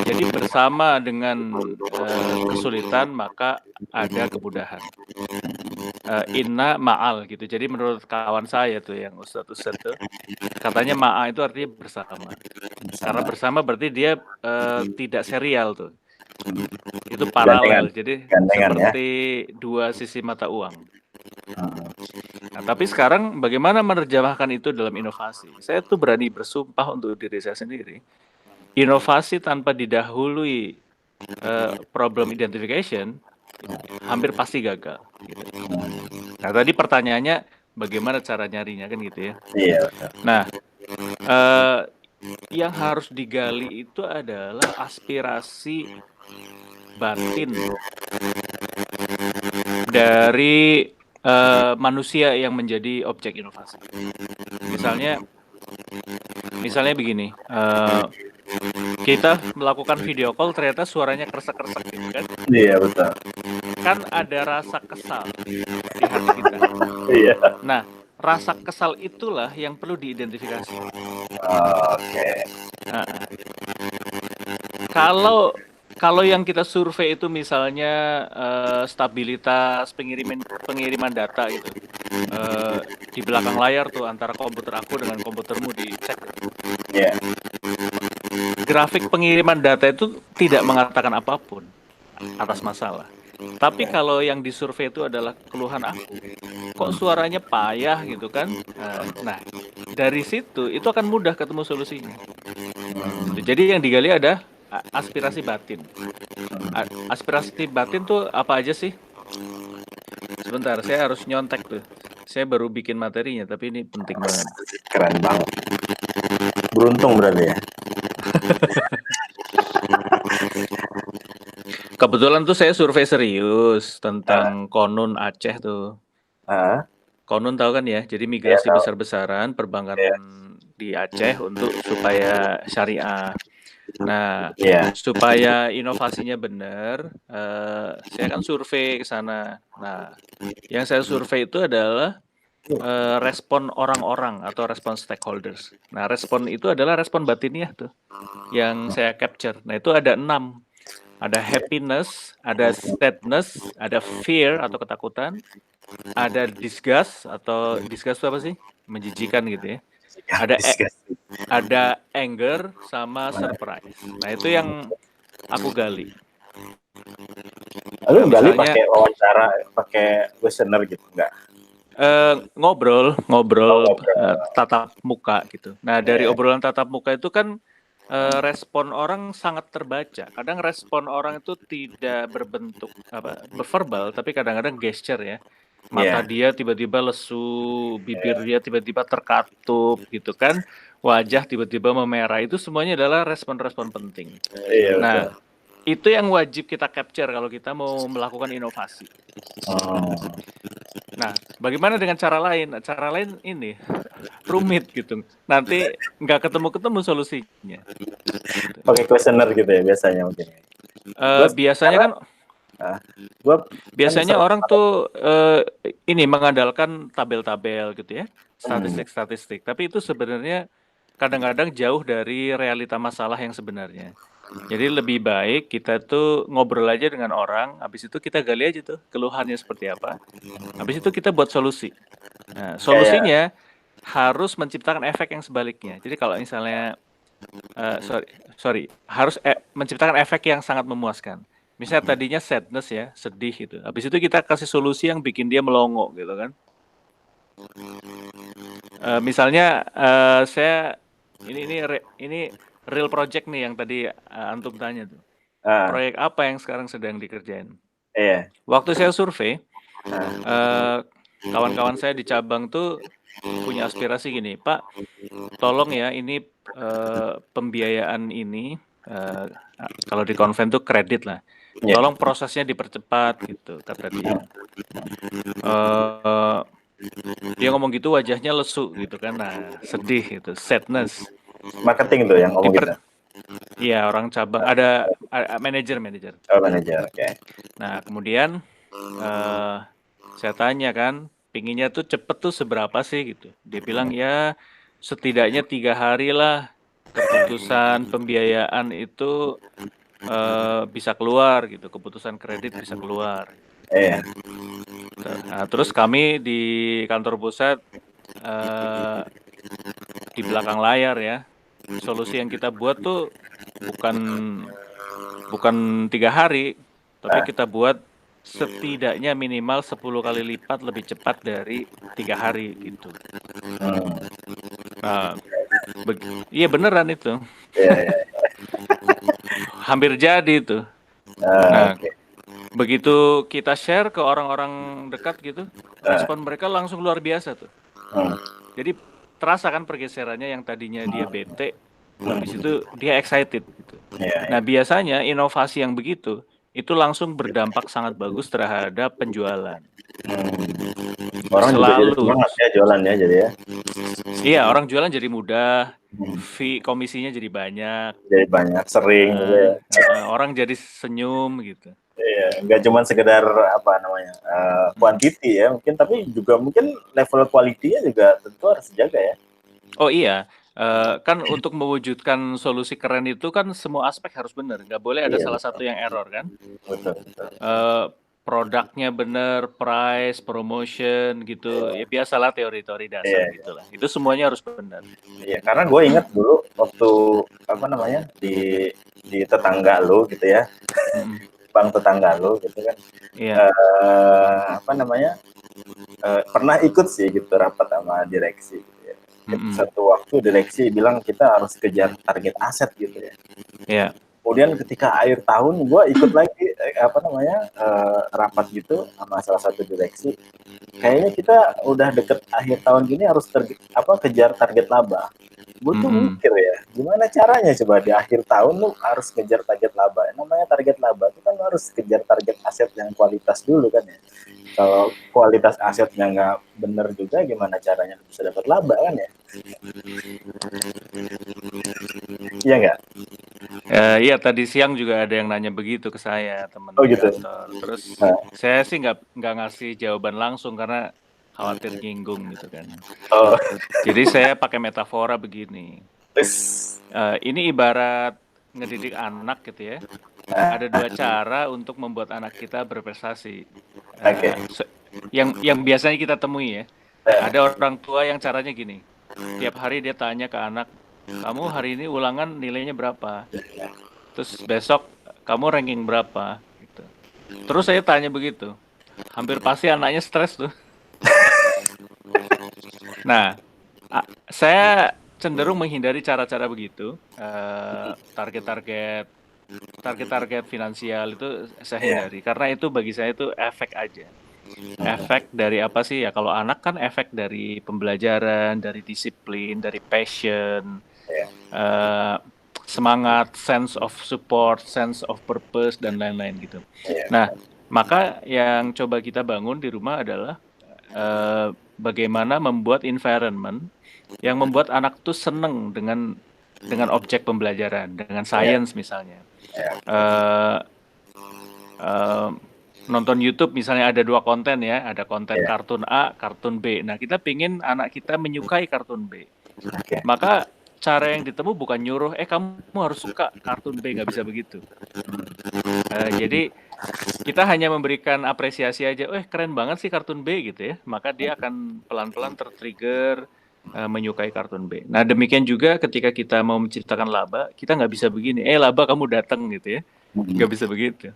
Jadi bersama dengan kesulitan maka ada kemudahan. Inna ma'al gitu. Jadi menurut kawan saya tuh yang Ustadz tuh katanya ma'a itu artinya bersama. Karena bersama berarti dia tidak serial tuh. Itu paralel. Jadi seperti dua sisi mata uang. Nah, tapi sekarang bagaimana menerjemahkan itu dalam inovasi? Saya tuh berani bersumpah untuk diri saya sendiri. Inovasi tanpa didahului problem identification hampir pasti gagal. Gitu. Nah, tadi pertanyaannya bagaimana cara nyarinya kan gitu ya? Iya. Nah, yang harus digali itu adalah aspirasi batin dari manusia yang menjadi objek inovasi. Misalnya begini, kita melakukan video call ternyata suaranya kresek-kresek gitu kan? Iya betul. Kan ada rasa kesal di hati kita. Iya. Nah, rasa kesal itulah yang perlu diidentifikasi. Oke. Nah, kalau yang kita survei itu misalnya stabilitas pengiriman data gitu, di belakang layar tuh antara komputer aku dengan komputermu dicek. Yeah. Grafik pengiriman data itu tidak mengatakan apapun atas masalah. Tapi kalau yang disurvei itu adalah keluhan aku, kok suaranya payah gitu kan? Nah, dari situ itu akan mudah ketemu solusinya. Jadi yang digali ada aspirasi batin. Aspirasi batin tuh apa aja sih? Sebentar, saya harus nyontek tuh. Saya baru bikin materinya, tapi ini penting banget. Keren banget. Beruntung berarti ya. Kebetulan tuh saya survei serius tentang konun Aceh tuh. Konun tahu kan ya? Jadi migrasi besar-besaran perbankan di Aceh untuk supaya syariah. Nah, supaya inovasinya benar, saya kan survei ke sana. Nah, yang saya survei itu adalah respon orang-orang atau respon stakeholders. Nah, respon itu adalah respon batiniah tuh, yang saya capture. Nah, itu ada 6. Ada happiness, ada sadness, ada fear atau ketakutan, ada disgust atau disgust itu apa sih? Menjijikan gitu ya. Ada anger sama surprise. Nah, itu yang aku gali. Lalu gali pakai wawancara, pakai questionnaire gitu enggak? Ngobrol tatap muka gitu. Nah, dari obrolan tatap muka itu kan respon orang sangat terbaca. Kadang respon orang itu tidak berbentuk verbal, tapi kadang-kadang gesture ya. Mata dia tiba-tiba lesu, bibir dia tiba-tiba terkatup gitu kan, wajah tiba-tiba memerah, itu semuanya adalah respon-respon penting. Iya, Nah, betul. itu yang wajib kita capture kalau kita mau melakukan inovasi. Nah, bagaimana dengan cara lain? Cara lain ini rumit gitu. Nanti nggak ketemu-ketemu solusinya. Pakai questionnaire gitu ya biasanya mungkin. Biasanya kan Gua biasanya orang tuh ini mengandalkan tabel-tabel gitu ya, statistik-statistik. Tapi itu sebenarnya kadang-kadang jauh dari realita masalah yang sebenarnya. Jadi lebih baik kita tuh ngobrol aja dengan orang, habis itu kita gali aja tuh keluhannya seperti apa. Habis itu kita buat solusi. Nah, solusinya harus menciptakan efek yang sebaliknya. Jadi kalau misalnya harus menciptakan efek yang sangat memuaskan. Misalnya tadinya sadness ya, sedih gitu. Habis itu kita kasih solusi yang bikin dia melongo gitu kan. Misalnya saya ini real project nih yang tadi antum tanya tuh. Proyek apa yang sekarang sedang dikerjain? Waktu saya survei, kawan-kawan saya di cabang tuh punya aspirasi gini, Pak, tolong ya ini pembiayaan ini kalau di konven tuh kredit lah, tolong prosesnya dipercepat gitu kata dia. Dia ngomong gitu wajahnya lesu gitu kan, nah sedih gitu, sadness. Marketing tuh yang ngomong gitu. Iya, orang cabang ada manajer. Oh, manajer, oke. Nah kemudian saya tanya kan, pinginnya tuh cepet tuh seberapa sih gitu. Dia bilang ya setidaknya 3 hari lah keputusan pembiayaan itu bisa keluar gitu, keputusan kredit bisa keluar. Nah, terus kami di kantor pusat di belakang layar ya, solusi yang kita buat tuh bukan 3 hari, tapi kita buat setidaknya minimal 10 kali lipat lebih cepat dari 3 hari gitu. Nah, iya beneran itu. Hampir jadi itu. Nah, begitu kita share ke orang-orang dekat gitu, respon mereka langsung luar biasa tuh. Jadi terasa kan pergeserannya, yang tadinya dia bete, habis itu dia excited gitu. Nah biasanya inovasi yang begitu itu langsung berdampak sangat bagus terhadap penjualan. Orang selalu juga jadi semangat ya jualan ya jadi ya. Iya, orang jualan jadi mudah, fee komisinya jadi banyak. Jadi banyak, sering gitu ya. Orang jadi senyum gitu. Iya, nggak cuma sekedar apa namanya quantity ya mungkin, tapi juga mungkin level quality-nya juga tentu harus dijaga ya. Oh iya, kan untuk mewujudkan solusi keren itu kan semua aspek harus benar, nggak boleh ada salah satu yang error kan. Betul. Produknya benar, price, promotion gitu, ya biasalah teori-teori dasar gitulah. Itu semuanya harus benar. Iya, karena gue ingat dulu waktu apa namanya di tetangga lo gitu ya, bang tetangga lo gitu kan, apa namanya pernah ikut sih gitu rapat sama direksi. Gitu ya. Satu waktu direksi bilang kita harus kejar target aset gitu ya. Iya. Kemudian ketika akhir tahun gue ikut lagi apa namanya rapat gitu sama salah satu direksi. Kayaknya kita udah deket akhir tahun gini harus kejar target laba. Gue tuh mikir ya, gimana caranya coba di akhir tahun lu harus kejar target laba. Namanya target laba itu kan harus kejar target aset yang kualitas dulu kan ya. Kalau kualitas asetnya nggak bener juga, gimana caranya bisa dapat laba kan ya? Iya nggak? Iya, tadi siang juga ada yang nanya begitu ke saya, teman gitu. kantor. Terus saya sih nggak ngasih jawaban langsung karena khawatir nyinggung gitu kan. Jadi saya pakai metafora begini. Ini ibarat ngedidik anak gitu ya. Ada 2 cara untuk membuat anak kita berprestasi. Yang biasanya kita temui ya. Ada orang tua yang caranya gini. Tiap hari dia tanya ke anak, kamu hari ini ulangan nilainya berapa? Terus besok kamu ranking berapa? Gitu. Terus saya tanya begitu. Hampir pasti anaknya stres tuh. Nah, saya cenderung menghindari cara-cara begitu. Target finansial itu saya hindari, karena itu bagi saya itu efek aja. Efek dari apa sih ya? Kalau anak kan efek dari pembelajaran, dari disiplin, dari passion, semangat, sense of support, sense of purpose dan lain-lain gitu. Nah, maka yang coba kita bangun di rumah adalah bagaimana membuat environment yang membuat anak tuh seneng dengan objek pembelajaran, dengan science misalnya. Nonton YouTube misalnya ada 2 konten ya, ada konten kartun A, kartun B. Nah, kita pingin anak kita menyukai kartun B. Maka cara yang ditemu bukan nyuruh, kamu harus suka kartun B, nggak bisa begitu. Jadi kita hanya memberikan apresiasi aja, keren banget sih kartun B gitu ya. Maka dia akan pelan-pelan tertrigger menyukai kartun B. Nah, demikian juga ketika kita mau menciptakan laba, kita nggak bisa begini, laba kamu datang gitu ya. Nggak bisa begitu.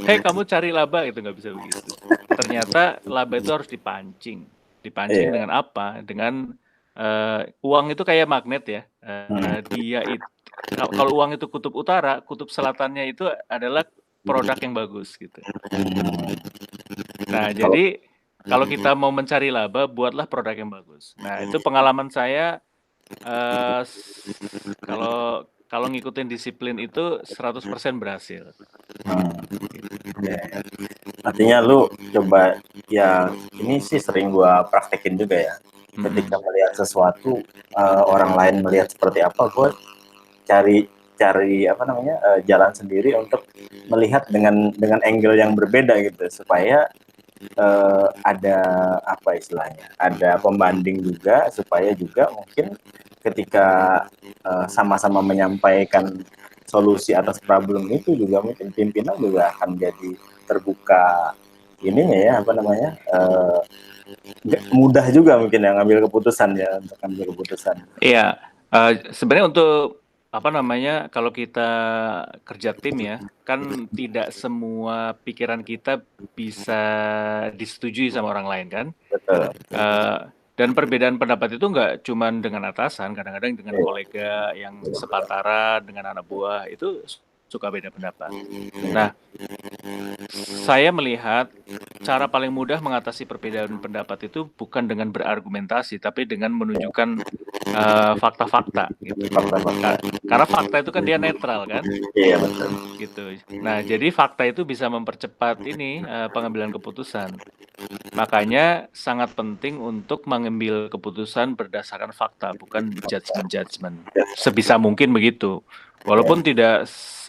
Kamu cari laba, itu nggak bisa begitu. Ternyata laba itu harus dipancing. Dipancing dengan apa? Dengan uang itu kayak magnet ya. Dia itu kalau uang itu kutub utara, kutub selatannya itu adalah produk yang bagus gitu. Nah, jadi kalau kita mau mencari laba, buatlah produk yang bagus. Nah, itu pengalaman saya kalau ngikutin disiplin itu 100% berhasil. Artinya lu coba, ya ini sih sering gua praktekin juga ya. Ketika melihat sesuatu, orang lain melihat seperti apa, gua cari jalan sendiri untuk melihat dengan angle yang berbeda gitu, supaya ada apa istilahnya, ada pembanding juga, supaya juga mungkin ketika sama-sama menyampaikan solusi atas problem itu juga mungkin pimpinan juga akan jadi terbuka ininya ya, mudah juga mungkin yang ngambil keputusan ya, untuk ngambil keputusan. Iya, sebenarnya untuk kalau kita kerja tim ya, kan tidak semua pikiran kita bisa disetujui sama orang lain kan. Betul. Dan perbedaan pendapat itu nggak cuman dengan atasan, kadang-kadang dengan kolega yang sepantaran, dengan anak buah, itu suka beda pendapat. Nah, saya melihat cara paling mudah mengatasi perbedaan pendapat itu bukan dengan berargumentasi, tapi dengan menunjukkan fakta-fakta gitu. Karena fakta itu kan dia netral kan. Iya, betul. Gitu. Nah, jadi fakta itu bisa mempercepat pengambilan keputusan. Makanya sangat penting untuk mengambil keputusan berdasarkan fakta, bukan judgement. Sebisa mungkin begitu. Walaupun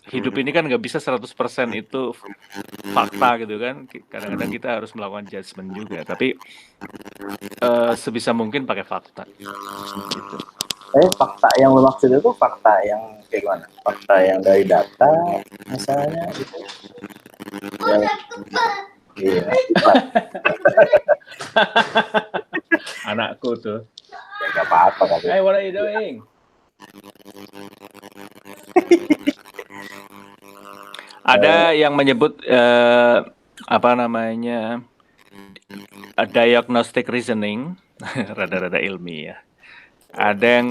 hidup ini kan nggak bisa 100% itu fakta gitu kan. Kadang-kadang kita harus melakukan judgement juga. Tapi sebisa mungkin pakai fakta. Gitu. Fakta yang lo maksud itu fakta yang kayak gimana? Fakta yang dari data misalnya gitu. Iya. Anakku tuh. Gak apa-apa tapi. Hey, what are you doing? Ada yang menyebut diagnostic reasoning, rada-rada ilmiah. Ada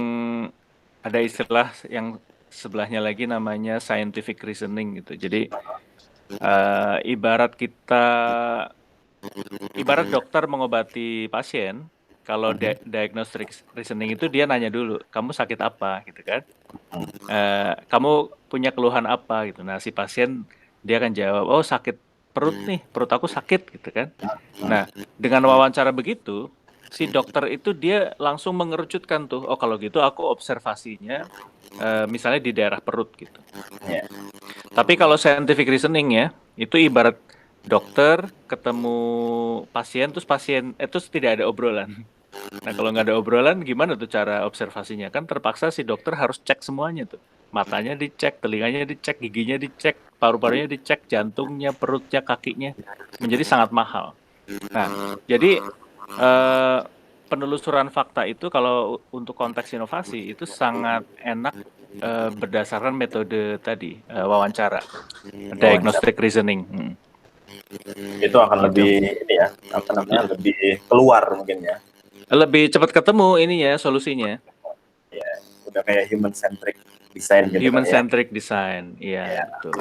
istilah yang sebelahnya lagi namanya scientific reasoning gitu. Jadi ibarat dokter mengobati pasien, kalau diagnostic reasoning itu dia nanya dulu, kamu sakit apa gitu kan? Kamu punya keluhan apa gitu. Nah, si pasien dia akan jawab, oh sakit perut nih, perut aku sakit gitu kan. Nah, dengan wawancara begitu, si dokter itu dia langsung mengerucutkan tuh, oh kalau gitu aku observasinya misalnya di daerah perut gitu. Tapi kalau scientific reasoning ya, itu ibarat dokter ketemu pasien, terus tidak ada obrolan. Nah, kalau nggak ada obrolan, gimana tuh cara observasinya? Kan terpaksa si dokter harus cek semuanya tuh. Matanya dicek, telinganya dicek, giginya dicek, paru-parunya dicek, jantungnya, perutnya, kakinya. Menjadi sangat mahal. Nah, jadi penelusuran fakta itu kalau untuk konteks inovasi itu sangat enak berdasarkan metode tadi, wawancara, diagnostic reasoning. Itu akan lebih lebih keluar mungkin ya. Lebih cepat ketemu solusinya. Ya, udah kayak human centric design gitu. Human centric design, iya betul.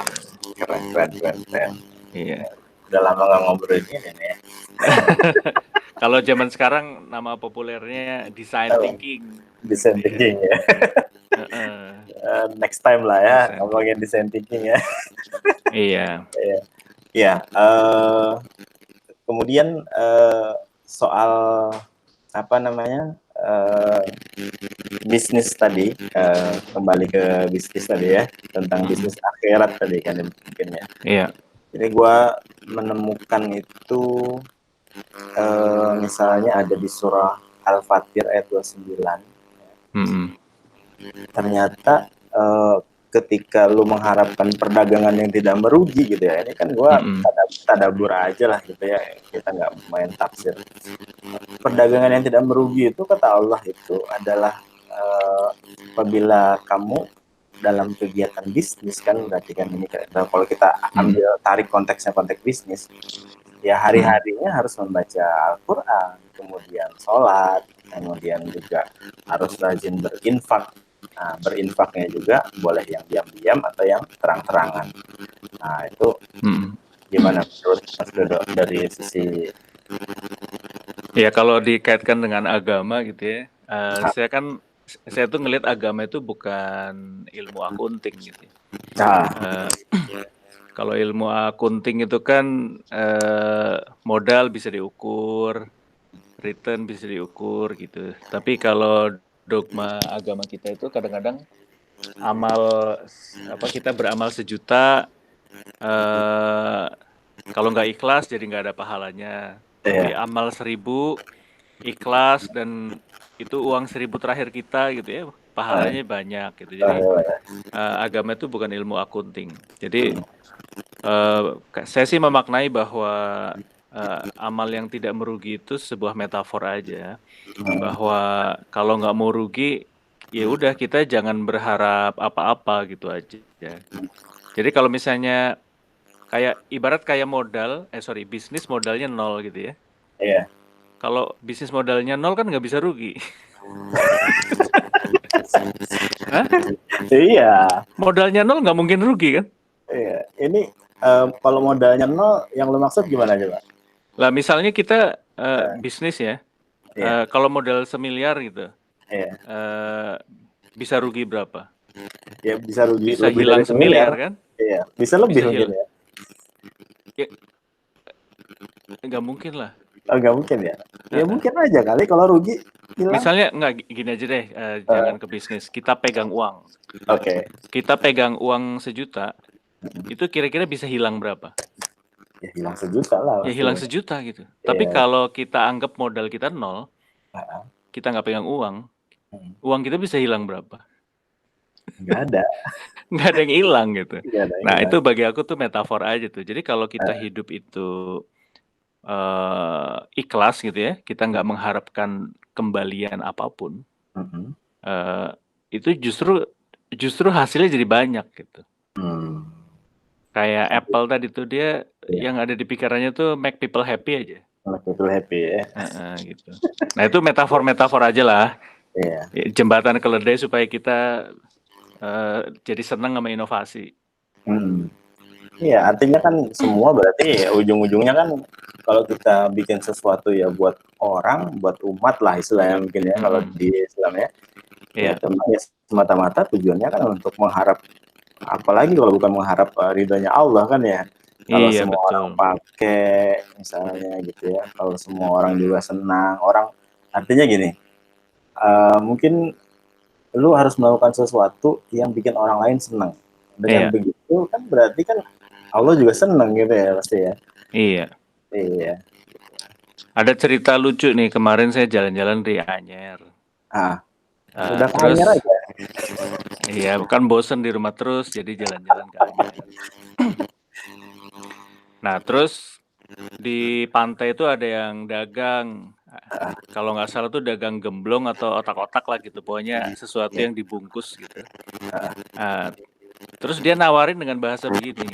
Keren. Iya. udah lama nggak ngobrolin ini nih. Kalau zaman sekarang nama populernya design thinking. Design thinking ya. Next time lah ya ngomongin design thinking ya. Iya. Iya. Kemudian soal apa namanya bisnis tadi, kembali ke bisnis tadi ya, tentang bisnis akhirat tadi kan mungkin ya. Iya. Jadi gue menemukan itu misalnya ada di surah Al-Fatir ayat 29. Ternyata ketika lu mengharapkan perdagangan yang tidak merugi gitu ya, ini kan gue tadabur aja lah gitu ya, kita nggak main tafsir. Perdagangan yang tidak merugi itu kata Allah itu adalah apabila kamu dalam kegiatan bisnis kan, berarti kan ini kalau kita ambil tarik konteksnya konteks bisnis ya, hari-harinya harus membaca Al-Quran, kemudian sholat, kemudian juga harus rajin berinfak. Nah, berinfaknya juga boleh yang diam-diam atau yang terang-terangan. Nah, itu gimana menurut Mas Dodo dari sisi? Ya, kalau dikaitkan dengan agama gitu ya, saya tuh ngelihat agama itu bukan ilmu akunting gitu. Kalau ilmu akunting itu kan modal bisa diukur, return bisa diukur gitu. Tapi kalau dogma agama kita itu kadang-kadang kita beramal 1 juta, kalau nggak ikhlas jadi nggak ada pahalanya. Tapi amal 1000 ikhlas dan itu uang 1000 terakhir kita gitu ya, pahalanya banyak gitu. Jadi agama itu bukan ilmu akunting. Jadi saya sih memaknai bahwa amal yang tidak merugi itu sebuah metafor aja, bahwa kalau nggak mau rugi ya udah kita jangan berharap apa-apa gitu aja. Jadi kalau misalnya ibarat kayak bisnis modalnya 0 gitu ya. Iya. Kalau bisnis modalnya 0 kan nggak bisa rugi. Iya. Modalnya 0 nggak mungkin rugi kan? Iya. Ini kalau modalnya 0, yang lo maksud gimana coba? Lah misalnya kita bisnis ya, kalau modal 1 miliar gitu, bisa rugi berapa? Ya bisa rugi, bisa hilang 1 miliar kan? Iya, bisa lebih mungkin ya. Nggak mungkin lah. Nggak mungkin ya? Ya mungkin aja kali kalau rugi hilang. Misalnya gini aja deh, jangan ke bisnis, kita pegang uang. Kita pegang uang 1 juta, itu kira-kira bisa hilang berapa? Ya hilang 1 juta lah. Ya hilang 1 juta gitu. Tapi kalau kita anggap modal kita 0, kita nggak pegang uang, uang kita bisa hilang berapa? Nggak ada. Nggak ada yang hilang gitu. Nah itu bagi aku tuh metafor aja tuh. Jadi kalau kita hidup itu ikhlas gitu ya, kita nggak mengharapkan kembalian apapun, itu justru hasilnya jadi banyak gitu. Kayak Apple tadi tuh dia yang ada di pikirannya tuh make people happy aja. Make people happy ya. Gitu. Nah itu metafor aja lah. Jembatan keledai supaya kita jadi senang sama inovasi. Iya, artinya kan semua berarti ujung-ujungnya kan kalau kita bikin sesuatu ya buat orang, buat umat lah istilahnya mungkin ya, kalau di Islam ya. Ya semata-mata tujuannya kan untuk mengharap, apalagi kalau bukan mengharap ridhonya Allah kan ya. Kalau semua orang pakai misalnya gitu ya, kalau semua orang juga senang, artinya gini, mungkin lu harus melakukan sesuatu yang bikin orang lain senang. Dengan begitu kan berarti kan Allah juga senang gitu ya pasti ya. Iya. Ada cerita lucu nih, kemarin saya jalan-jalan di Anyer. Udah terus Anyer aja. Iya, bukan bosen di rumah terus, jadi jalan-jalan ke Anyer. Nah, terus di pantai itu ada yang dagang. Kalau nggak salah tuh dagang gemblong atau otak-otak lah gitu, pokoknya sesuatu yang dibungkus gitu. Terus dia nawarin dengan bahasa begini,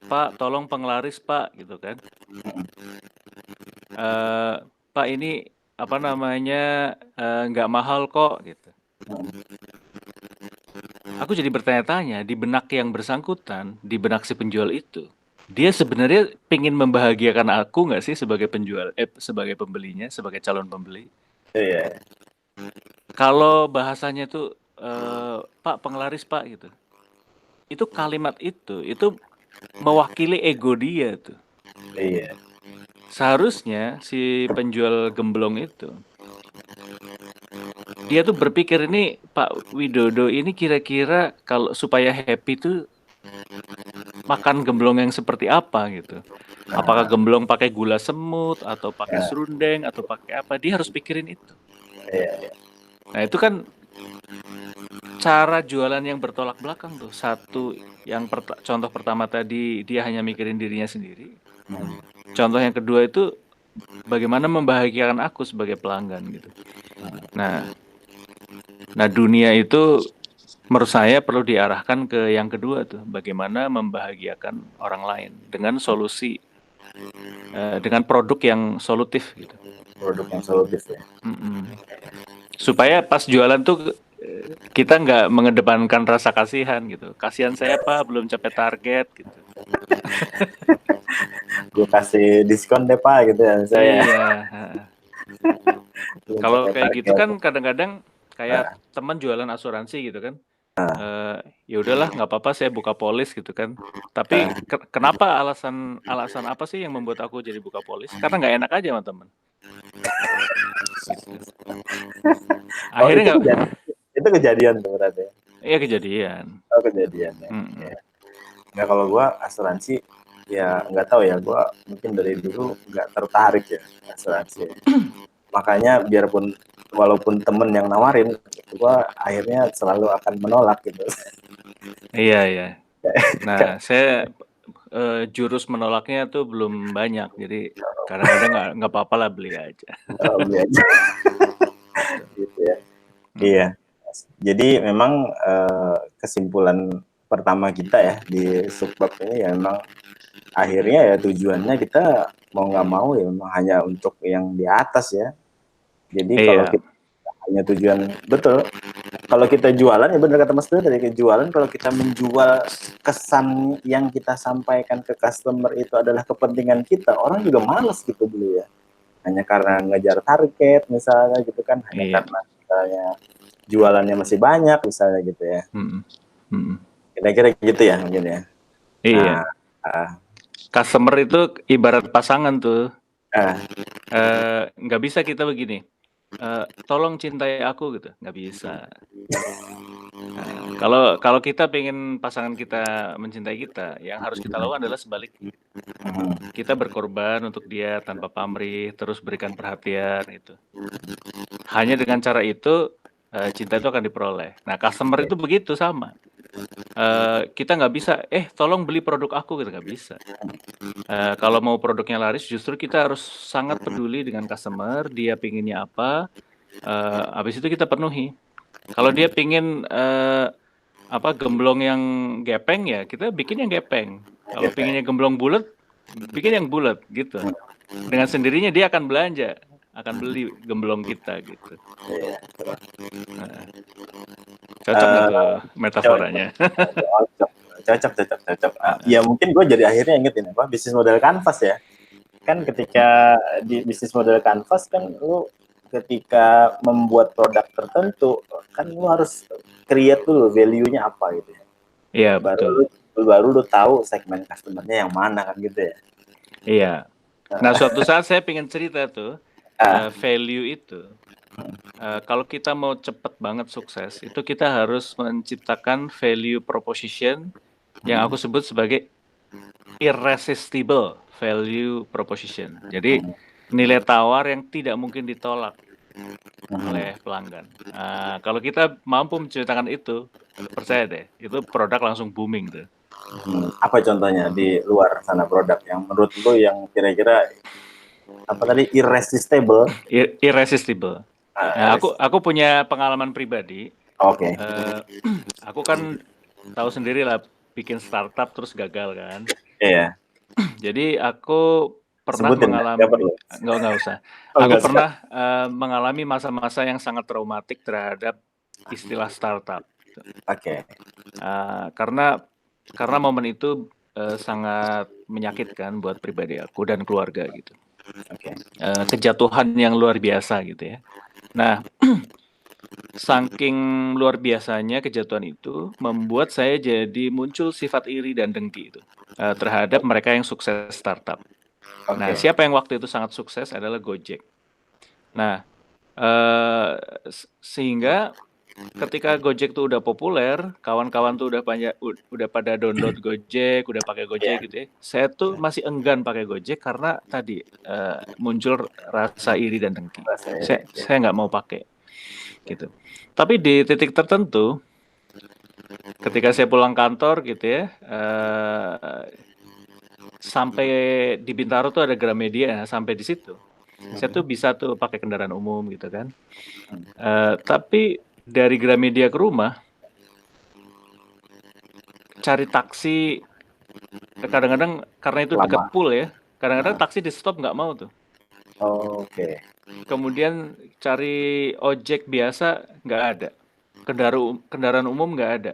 Pak, tolong penglaris Pak, gitu kan. Pak ini apa namanya nggak mahal kok, gitu. Aku jadi bertanya-tanya, di benak yang bersangkutan, di benak si penjual itu, Dia sebenarnya pengen membahagiakan aku nggak sih sebagai penjual, sebagai pembelinya, sebagai calon pembeli? Iya. Kalau bahasanya tuh, "Pak, penglaris Pak," gitu. Itu kalimat itu mewakili ego dia tuh. Iya. Seharusnya si penjual gemblong itu, dia tuh berpikir ini Pak Widodo ini kira-kira kalau supaya happy tuh makan gemblong yang seperti apa gitu. Apakah gemblong pakai gula semut atau pakai serundeng atau pakai apa? Dia harus pikirin itu. Iya. Nah, itu kan cara jualan yang bertolak belakang tuh. Satu, yang contoh pertama tadi dia hanya mikirin dirinya sendiri. Contoh yang kedua itu bagaimana membahagiakan aku sebagai pelanggan gitu. Nah dunia itu menurut saya perlu diarahkan ke yang kedua tuh, bagaimana membahagiakan orang lain dengan solusi, dengan produk yang solutif gitu. Produk yang solutif ya. Supaya pas jualan tuh kita nggak mengedepankan rasa kasihan gitu. Kasihan saya Pak belum capai target gitu. Gue kasih diskon deh Pak gitu ya saya. Iya. Kalau kayak gitu kan kadang-kadang kayak teman jualan asuransi gitu kan. Ya udahlah nggak apa-apa saya buka polis gitu kan. Tapi kenapa alasan apa sih yang membuat aku jadi buka polis? Karena nggak enak aja sama temen. Akhirnya itu kejadian tuh berarti. Iya kejadian. Oh kejadian ya. Nah kalau gue asuransi ya nggak tahu ya, gue mungkin dari dulu nggak tertarik ya asuransi. Makanya biarpun walaupun temen yang nawarin, gue akhirnya selalu akan menolak gitu. Iya. Nah saya jurus menolaknya tuh belum banyak, jadi kadang-kadang nggak apa-apa lah beli aja. Beli aja. Gitu ya. Iya. Jadi memang kesimpulan pertama kita ya di subbab ini ya memang akhirnya ya tujuannya kita mau nggak mau ya memang hanya untuk yang di atas ya. Jadi kalau kita hanya tujuan betul, kalau kita jualan ya benar kata Mas Dul dari jualan, kalau kita menjual kesan yang kita sampaikan ke customer itu adalah kepentingan kita, orang juga malas gitu beli ya. Hanya karena ngejar target misalnya gitu kan, hanya karena misalnya jualannya masih banyak misalnya gitu ya. Kira-kira gitu ya mungkin ya. Iya. Customer itu ibarat pasangan tuh. Nggak bisa kita begini. Tolong cintai aku gitu, nggak bisa. Kalau kita pengen pasangan kita mencintai kita, yang harus kita lakukan adalah sebaliknya. Kita berkorban untuk dia tanpa pamrih, terus berikan perhatian itu. Hanya dengan cara itu cinta itu akan diperoleh. Nah customer itu begitu sama. Kita nggak bisa, tolong beli produk aku gitu, nggak bisa. Kalau mau produknya laris, justru kita harus sangat peduli dengan customer, dia pinginnya apa, habis itu kita penuhi. Kalau dia pingin gemblong yang gepeng ya kita bikin yang gepeng. Kalau pinginnya gemblong bulat, bikin yang bulat gitu. Dengan sendirinya dia akan belanja, akan beli gemblong kita gitu. Cocok nggak tuh metaforanya? Cocok. Ya mungkin gue jadi akhirnya ingetin apa bisnis model kanvas ya. Kan ketika di bisnis model kanvas kan lu ketika membuat produk tertentu kan lu harus create dulu value-nya apa gitu ya. Iya betul. Baru lu tahu segmen customer-nya yang mana kan gitu ya. Iya. Nah suatu saat saya pengen cerita tuh value itu. Kalau kita mau cepet banget sukses, itu kita harus menciptakan value proposition yang aku sebut sebagai irresistible value proposition. Jadi nilai tawar yang tidak mungkin ditolak oleh pelanggan. Kalau kita mampu menciptakan itu, percaya deh, itu produk langsung booming tuh. Apa contohnya di luar sana produk yang menurut lu yang kira-kira apa tadi irresistible? Irresistible. Nah, aku punya pengalaman pribadi. Oke. Aku kan tahu sendiri lah bikin startup terus gagal kan. Iya. Jadi aku pernah mengalami nggak usah. Aku pernah mengalami masa-masa yang sangat traumatik terhadap istilah startup. Oke. Karena momen itu sangat menyakitkan buat pribadi aku dan keluarga gitu. Oke. Kejatuhan yang luar biasa gitu ya. Nah, saking luar biasanya kejatuhan itu membuat saya jadi muncul sifat iri dan dengki itu terhadap mereka yang sukses startup. Nah, Oke. siapa yang waktu itu sangat sukses adalah Gojek. Nah, sehingga ketika Gojek tuh udah populer, kawan-kawan tuh udah pada download Gojek, udah pakai Gojek gitu ya. Saya tuh masih enggan pakai Gojek karena tadi muncul rasa iri dan dengki. Saya nggak mau pakai gitu. Tapi di titik tertentu, ketika saya pulang kantor gitu ya, sampai di Bintaro tuh ada Gramedia, sampai di situ saya tuh bisa tuh pakai kendaraan umum gitu kan. Tapi dari Gramedia ke rumah cari taksi kadang-kadang karena itu dekat pool ya, kadang-kadang taksi di stop nggak mau tuh. Oke. Kemudian cari ojek biasa nggak ada, kendaraan umum nggak ada.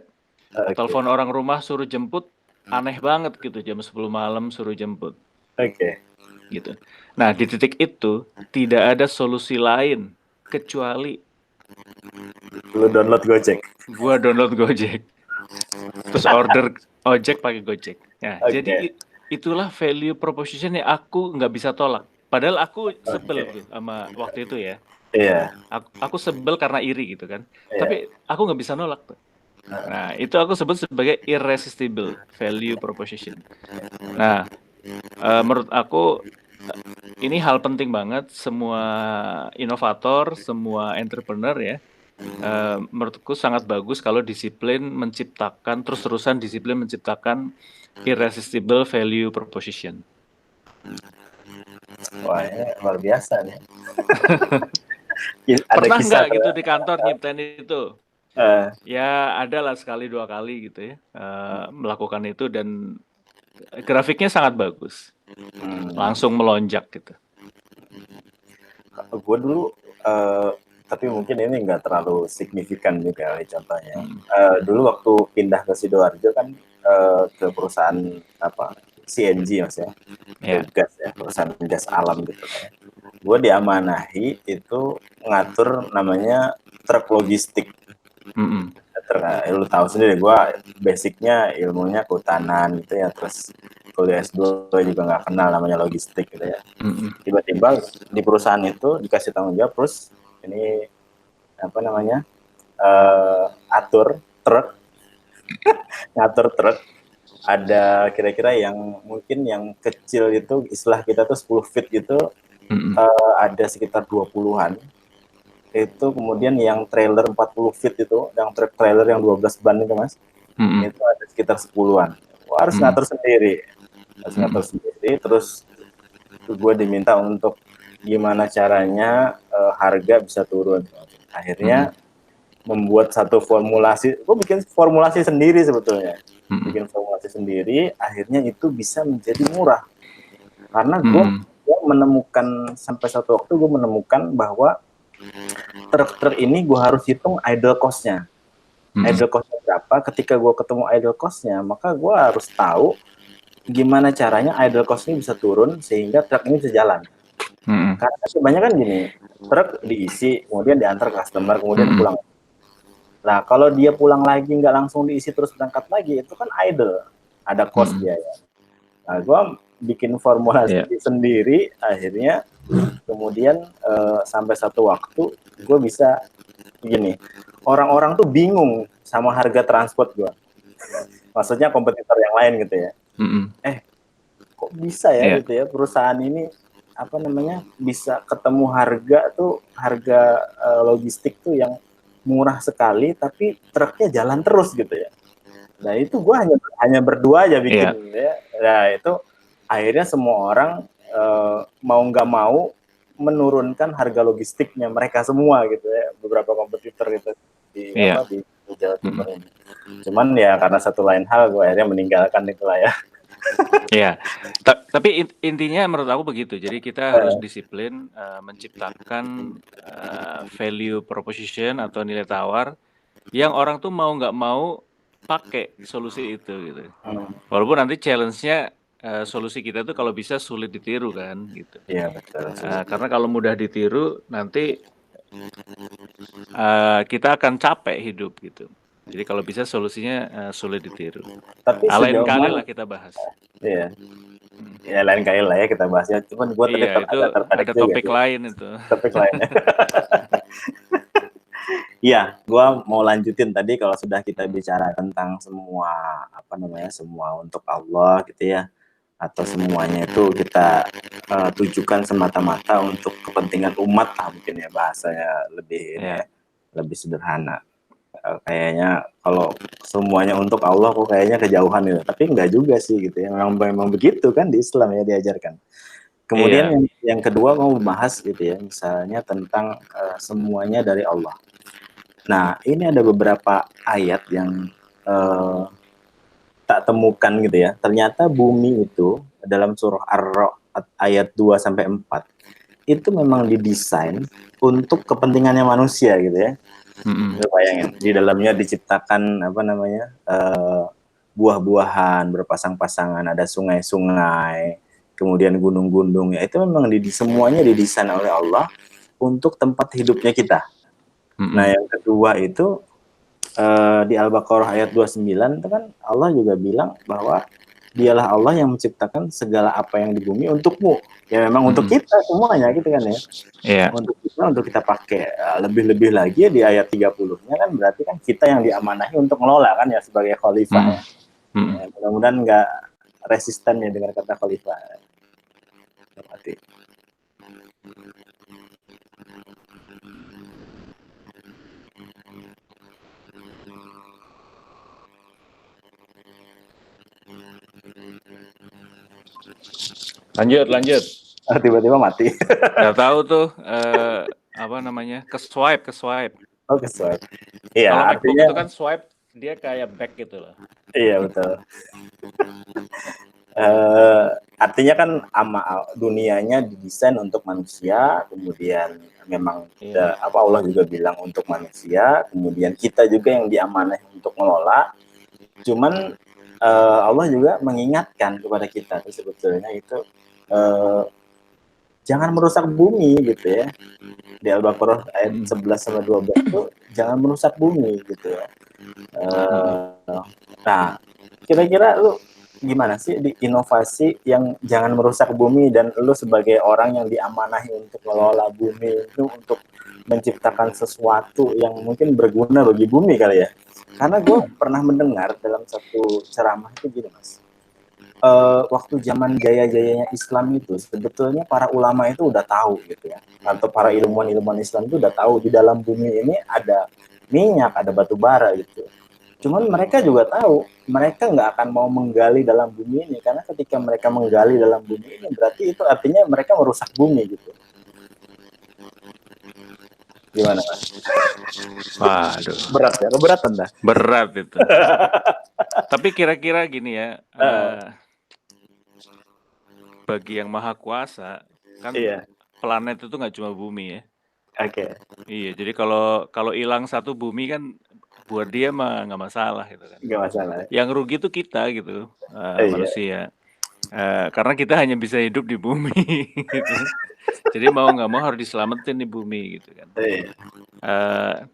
Telepon orang rumah suruh jemput aneh banget gitu, jam 10 malam suruh jemput. Oke. Gitu. Nah, di titik itu tidak ada solusi lain kecuali lu download Gojek. Gua download Gojek. Terus order ojek pakai Gojek. Nah, jadi itulah value proposition yang aku nggak bisa tolak. Padahal aku sebel tuh sama waktu itu ya. Iya. Aku sebel karena iri gitu kan. Tapi aku nggak bisa nolak tuh. Nah, itu aku sebut sebagai irresistible value proposition. Nah, menurut aku ini hal penting banget. Semua inovator, semua entrepreneur ya, menurutku sangat bagus kalau disiplin menciptakan terus-terusan disiplin menciptakan irresistible value proposition. Wah, ini luar biasa nih. Pernah nggak gitu di kantor nyiptain itu? Ya ada lah sekali dua kali gitu ya, melakukan itu dan grafiknya sangat bagus, langsung melonjak gitu. Gue dulu, tapi mungkin ini nggak terlalu signifikan juga contohnya. Dulu waktu pindah ke Sidoarjo kan ke perusahaan apa CNG maksudnya, gas ya, perusahaan gas alam gitu kan. Gue diamanahi itu ngatur namanya truk logistik. Lu tahu sendiri, gue basicnya ilmunya kehutanan gitu ya, terus kuliah S2 juga nggak kenal namanya logistik gitu ya. Tiba-tiba di perusahaan itu dikasih tanggung jawab, terus ini apa namanya atur truk ngatur truk ada kira-kira yang mungkin yang kecil itu istilah kita tuh 10 feet gitu, ada sekitar 20-an. Itu kemudian yang trailer 40 feet itu, yang trailer yang 12 ban itu mas, itu ada sekitar 10-an. Harus ngatur sendiri, terus gue diminta untuk gimana caranya harga bisa turun. Akhirnya membuat satu formulasi, gue bikin formulasi sendiri sebetulnya, akhirnya itu bisa menjadi murah. Karena gue menemukan, sampai satu waktu gue menemukan bahwa truk ini gue harus hitung idle cost-nya. Idle cost-nya berapa, ketika gue ketemu idle cost-nya, maka gue harus tahu gimana caranya idle cost ini bisa turun sehingga truk ini bisa jalan. Karena sebenarnya kan gini, truk diisi, kemudian diantar customer, kemudian pulang. Nah, kalau dia pulang lagi nggak langsung diisi terus berangkat lagi, itu kan idle, ada cost biaya. Nah, gue bikin formulasi sendiri, akhirnya kemudian sampai satu waktu gue bisa gini, orang-orang tuh bingung sama harga transport gue. Maksudnya kompetitor yang lain gitu ya. Kok bisa ya gitu ya, perusahaan ini apa namanya bisa ketemu harga logistik tuh yang murah sekali tapi truknya jalan terus gitu ya. Nah itu gue hanya berdua aja bikin ya. Nah itu akhirnya semua orang mau nggak mau menurunkan harga logistiknya mereka semua gitu ya, beberapa kompetitor gitu di Jawa Timur ini. Cuman ya karena satu lain hal gue akhirnya meninggalkan itu lah ya. Ya, tapi intinya menurut aku begitu. Jadi kita harus disiplin menciptakan value proposition atau nilai tawar yang orang tuh mau nggak mau pakai solusi itu gitu. Walaupun nanti challenge-nya solusi kita tuh kalau bisa sulit ditiru kan, gitu. Iya betul. Karena kalau mudah ditiru nanti kita akan capek hidup gitu. Jadi kalau bisa solusinya sulit ditiru. Tapi Lain sejauh kali mana? lah kita bahas. Iya. Ya lain kali lah ya kita bahasnya. Cuman gue tadi Iya, itu agak tertarik ada juga topik sih. lain itu. Topik lainnya. Iya, gue mau lanjutin tadi kalau sudah kita bicara tentang semua semua untuk Allah gitu ya, atau semuanya itu kita tujukan semata-mata untuk kepentingan umat lah mungkin ya bahasanya lebih ini ya, lebih sederhana. Kayaknya kalau semuanya untuk Allah kok kayaknya kejauhan gitu, tapi enggak juga sih gitu ya. Memang begitu kan di Islam ya diajarkan. Kemudian yang kedua mau bahas gitu ya, misalnya tentang semuanya dari Allah. Nah, ini ada beberapa ayat yang tak temukan gitu ya. Ternyata bumi itu dalam surah Ar-Ra'd ayat 2 sampai 4 itu memang didesain untuk kepentingannya manusia gitu ya. Lu bayangin, di dalamnya diciptakan buah-buahan berpasang-pasangan, ada sungai-sungai, kemudian gunung-gunung ya. Itu memang semuanya didesain oleh Allah untuk tempat hidupnya kita. Nah, yang kedua itu di Al-Baqarah ayat 29 itu kan Allah juga bilang bahwa dialah Allah yang menciptakan segala apa yang di bumi untukmu. Ya memang untuk kita semuanya gitu kan ya. Untuk kita pakai. Lebih-lebih lagi di ayat 30-nya kan berarti kan kita yang diamanahi untuk mengelola kan ya sebagai khalifah ya. Ya mudah-mudahan nggak resisten ya dengan kata khalifah. Berarti. Lanjut. Tiba-tiba mati. Gak tahu tuh ke swipe. Oh, ke swipe. Iya, kalau artinya MacBook itu kan swipe dia kayak back gitu loh. Iya betul. Artinya kan dunianya didesain untuk manusia, kemudian memang Allah juga bilang untuk manusia, kemudian kita juga yang diamanah untuk mengelola. Cuman Allah juga mengingatkan kepada kita sebetulnya itu jangan merusak bumi gitu ya. Di Al-Baqarah ayat 11 sampai 12 itu jangan merusak bumi gitu ya. Nah, kira-kira lu gimana sih di inovasi yang jangan merusak bumi dan lu sebagai orang yang diamanahi untuk mengelola bumi itu untuk menciptakan sesuatu yang mungkin berguna bagi bumi kali ya? Karena gue pernah mendengar dalam satu ceramah itu gini mas, waktu zaman jaya-jayanya Islam itu sebetulnya para ulama itu udah tahu gitu ya, atau para ilmuwan Islam itu udah tahu di dalam bumi ini ada minyak, ada batu bara gitu. Cuman mereka juga tahu mereka nggak akan mau menggali dalam bumi ini karena ketika mereka menggali dalam bumi ini berarti itu artinya mereka merusak bumi gitu. Gimana mas? Waduh. Berat ya, keberatan dah. Berat itu. Tapi kira-kira gini ya, bagi yang maha kuasa kan planet itu nggak cuma bumi ya. Iya, jadi kalau hilang satu bumi kan buat dia mah nggak masalah gitu kan. Nggak masalah. Yang rugi itu kita gitu, manusia. Karena kita hanya bisa hidup di bumi gitu. Jadi mau nggak mau harus diselamatin di bumi gitu kan.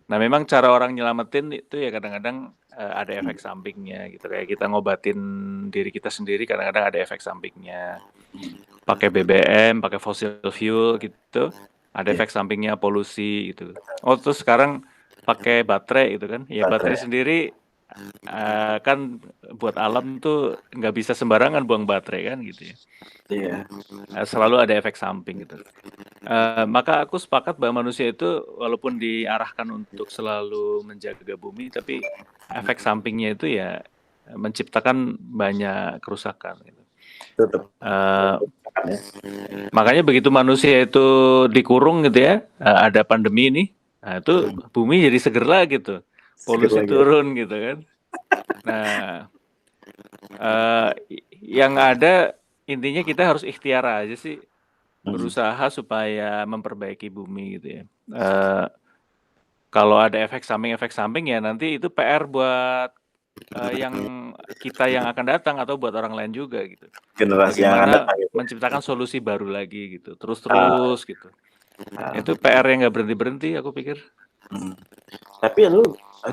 Nah memang cara orang nyelamatin itu ya kadang-kadang ada efek sampingnya gitu, kayak kita ngobatin diri kita sendiri kadang-kadang ada efek sampingnya. Pakai BBM, pakai fossil fuel gitu, ada efek sampingnya polusi gitu. Terus sekarang pakai baterai gitu kan. Ya baterai sendiri kan buat alam tuh nggak bisa sembarangan buang baterai kan gitu ya. Selalu ada efek samping gitu. Maka aku sepakat bahwa manusia itu walaupun diarahkan untuk selalu menjaga bumi, tapi efek sampingnya itu ya menciptakan banyak kerusakan gitu. Makanya begitu manusia itu dikurung gitu ya, ada pandemi ini, nah itu bumi jadi seger lagi gitu, polusi turun gitu kan. Nah, yang ada intinya kita harus ikhtiar aja sih, berusaha supaya memperbaiki bumi gitu ya. Kalau ada efek samping ya nanti itu PR buat yang kita yang akan datang atau buat orang lain juga gitu. Generasi yang akan datang Bagaimana gitu. menciptakan solusi baru lagi gitu, terus-terus gitu. Itu PR yang nggak berhenti-berhenti aku pikir. Tapi lu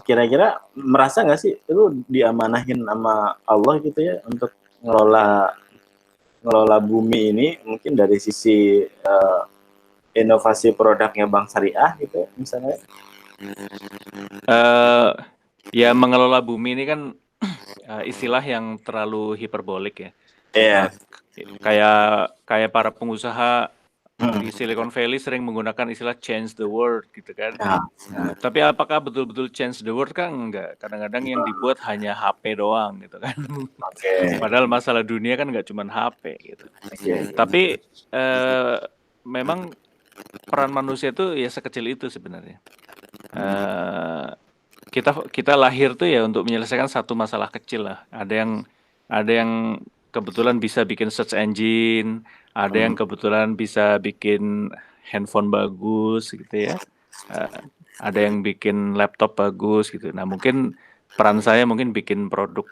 kira-kira merasa nggak sih lu diamanahin sama Allah gitu ya untuk ngelola bumi ini, mungkin dari sisi inovasi produknya Bank Syariah gitu misalnya? Ya mengelola bumi ini kan istilah yang terlalu hiperbolik ya. Iya. Kayak para pengusaha di Silicon Valley sering menggunakan istilah change the world gitu kan. Tapi apakah betul-betul change the world kan enggak. Kadang-kadang yang dibuat hanya HP doang gitu kan. Padahal masalah dunia kan nggak cuma HP gitu. Tapi memang peran manusia itu ya sekecil itu sebenarnya. Kita lahir tuh ya untuk menyelesaikan satu masalah kecil lah. Ada yang kebetulan bisa bikin search engine, ada yang kebetulan bisa bikin handphone bagus gitu ya. Ada yang bikin laptop bagus gitu. Nah, mungkin peran saya mungkin bikin produk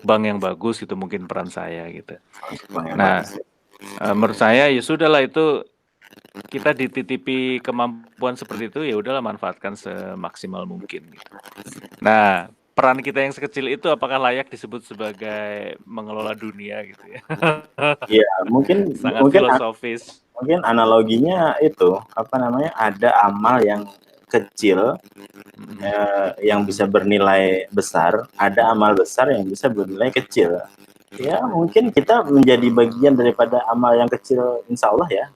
bank yang bagus itu mungkin peran saya gitu. Nah, menurut saya ya sudahlah itu kita dititipi kemampuan seperti itu ya udahlah manfaatkan semaksimal mungkin gitu. Nah, peran kita yang sekecil itu apakah layak disebut sebagai mengelola dunia gitu ya? Iya, mungkin Sangat filosofis. Mungkin analoginya itu ada amal yang kecil yang bisa bernilai besar, ada amal besar yang bisa bernilai kecil. Ya mungkin kita menjadi bagian daripada amal yang kecil, insya Allah ya,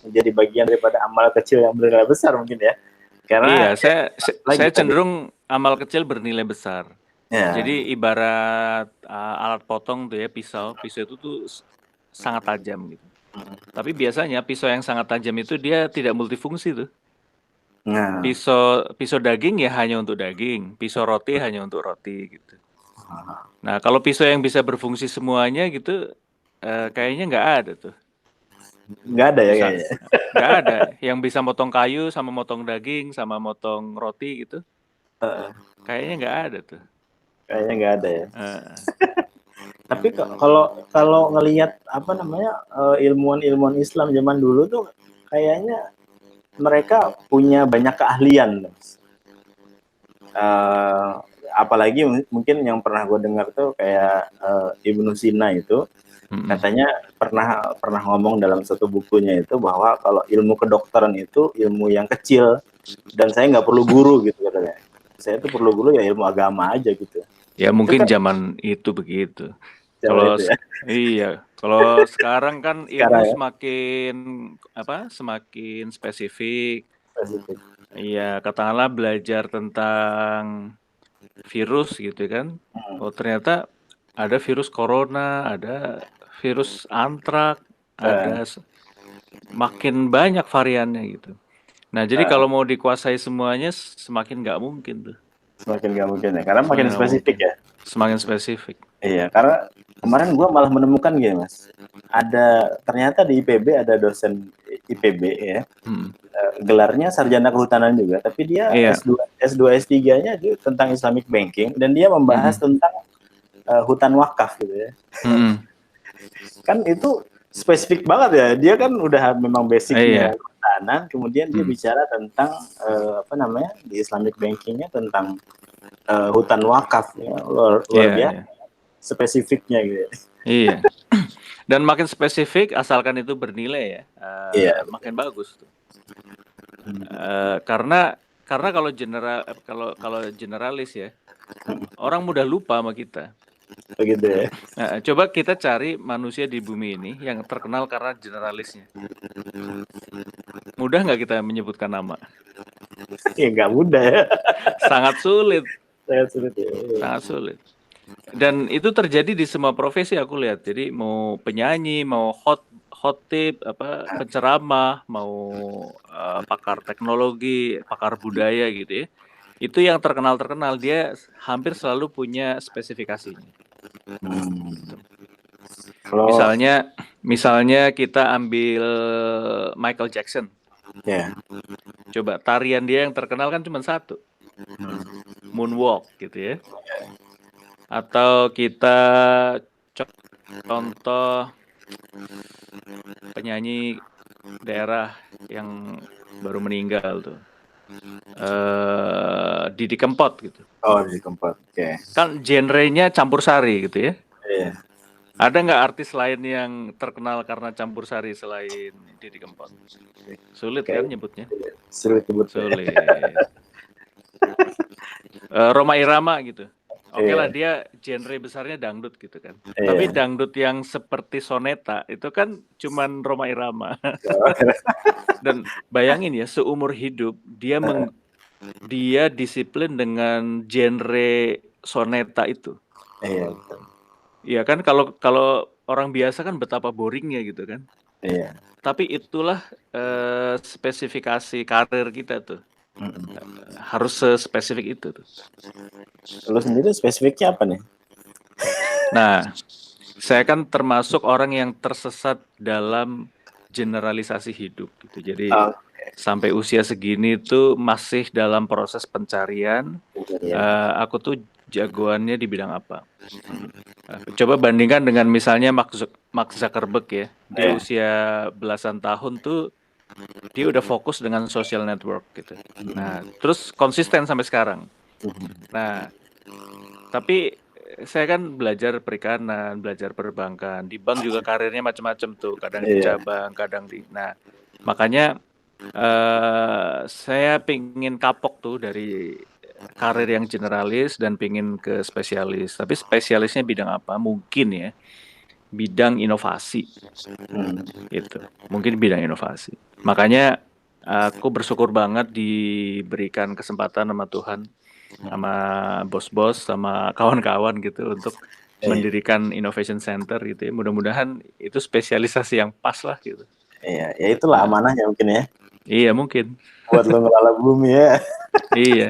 menjadi bagian daripada amal kecil yang bernilai besar mungkin ya. Karena iya, saya cenderung amal kecil bernilai besar. ya. Jadi ibarat alat potong tuh ya, pisau itu tuh sangat tajam gitu. Tapi biasanya pisau yang sangat tajam itu dia tidak multifungsi tuh. Nah, Pisau daging ya hanya untuk daging, pisau roti hanya untuk roti gitu. Nah, kalau pisau yang bisa berfungsi semuanya gitu, kayaknya nggak ada tuh. nggak ada ya kayaknya. Nggak ada yang bisa motong kayu sama motong daging sama motong roti gitu. Kayaknya nggak ada tuh. Kayaknya nggak ada ya. Tapi kalau ngelihat ilmuwan Islam zaman dulu tuh kayaknya mereka punya banyak keahlian. Apalagi mungkin yang pernah gue dengar tuh kayak Ibnu Sina itu katanya pernah ngomong dalam satu bukunya itu bahwa kalau ilmu kedokteran itu ilmu yang kecil dan saya nggak perlu guru gitu katanya. Saya tuh perlu guru ya ilmu agama aja gitu. Ya mungkin itu kan zaman itu begitu. Kalau ya? Iya, kalau sekarang kan ilmu semakin spesifik. Iya, katakanlah belajar tentang virus gitu kan. Oh ternyata ada virus corona, ada virus antrak, ada makin banyak variannya gitu. Nah jadi kalau mau dikuasai semuanya semakin nggak mungkin tuh. Semakin nggak mungkin ya, karena makin spesifik ya. Semakin spesifik. Iya, karena kemarin gue malah menemukan gini mas, ternyata di IPB ada dosen IPB ya, gelarnya sarjana kehutanan juga, tapi dia S2 S3-nya itu tentang Islamic Banking dan dia membahas tentang hutan wakaf gitu ya. Kan itu spesifik banget ya, dia kan udah memang basicnya kehutanan, kemudian dia bicara tentang di Islamic Banking-nya tentang hutan wakaf ya, luar biasa spesifiknya gitu. Iya. Dan makin spesifik asalkan itu bernilai ya, makin bagus tuh. Karena kalau generalis ya, orang mudah lupa sama kita. Begitu ya. Coba kita cari manusia di bumi ini yang terkenal karena generalisnya. Mudah nggak kita menyebutkan nama? Ya nggak mudah ya. Sangat sulit. Sangat sulit ya. Sangat sulit. Dan itu terjadi di semua profesi aku lihat. Jadi mau penyanyi, mau khotib, penceramah, mau pakar teknologi, pakar budaya gitu ya. Itu yang terkenal dia hampir selalu punya spesifikasinya. Misalnya kita ambil Michael Jackson. Coba tarian dia yang terkenal kan cuma satu. moonwalk gitu ya. Atau kita contoh penyanyi daerah yang baru meninggal tuh. Didi Kempot gitu. Oh, Didi Kempot. Oke. Kan genrenya campur sari gitu ya. Iya. Ada nggak artis lain yang terkenal karena campur sari selain Didi Kempot? Sulit kan nyebutnya? Sulit nyebut. Sulit. Rhoma Irama gitu. Oke lah, dia genre besarnya dangdut gitu kan. Tapi dangdut yang seperti soneta itu kan cuman Rhoma Irama. Dan bayangin ya, seumur hidup dia disiplin dengan genre soneta itu. Iya. Iya kan, kalau orang biasa kan betapa boringnya gitu kan. Iya. Tapi itulah spesifikasi karir kita tuh. Harus sespesifik itu tuh. Lu sendiri spesifiknya apa nih? Nah, saya kan termasuk orang yang tersesat dalam generalisasi hidup gitu. Jadi sampai usia segini tuh masih dalam proses pencarian. Aku tuh jagoannya di bidang apa? Coba bandingkan dengan misalnya Mark Zuckerberg ya. Di usia belasan tahun tuh dia udah fokus dengan social network gitu. Nah, terus konsisten sampai sekarang. Nah, tapi saya kan belajar perikanan, belajar perbankan. Di bank juga karirnya macam-macam tuh. Kadang di cabang, kadang di. Nah, makanya saya pingin kapok tuh dari karir yang generalis dan pingin ke spesialis. Tapi spesialisnya bidang apa? Mungkin ya bidang inovasi. Gitu. Mungkin bidang inovasi. Makanya aku bersyukur banget diberikan kesempatan sama Tuhan, sama bos-bos, sama kawan-kawan gitu untuk mendirikan Innovation Center gitu ya. Mudah-mudahan itu spesialisasi yang pas lah gitu. Iya, ya itulah amanahnya mungkin ya. Iya mungkin. Buat lo ngelola bumi ya. Iya.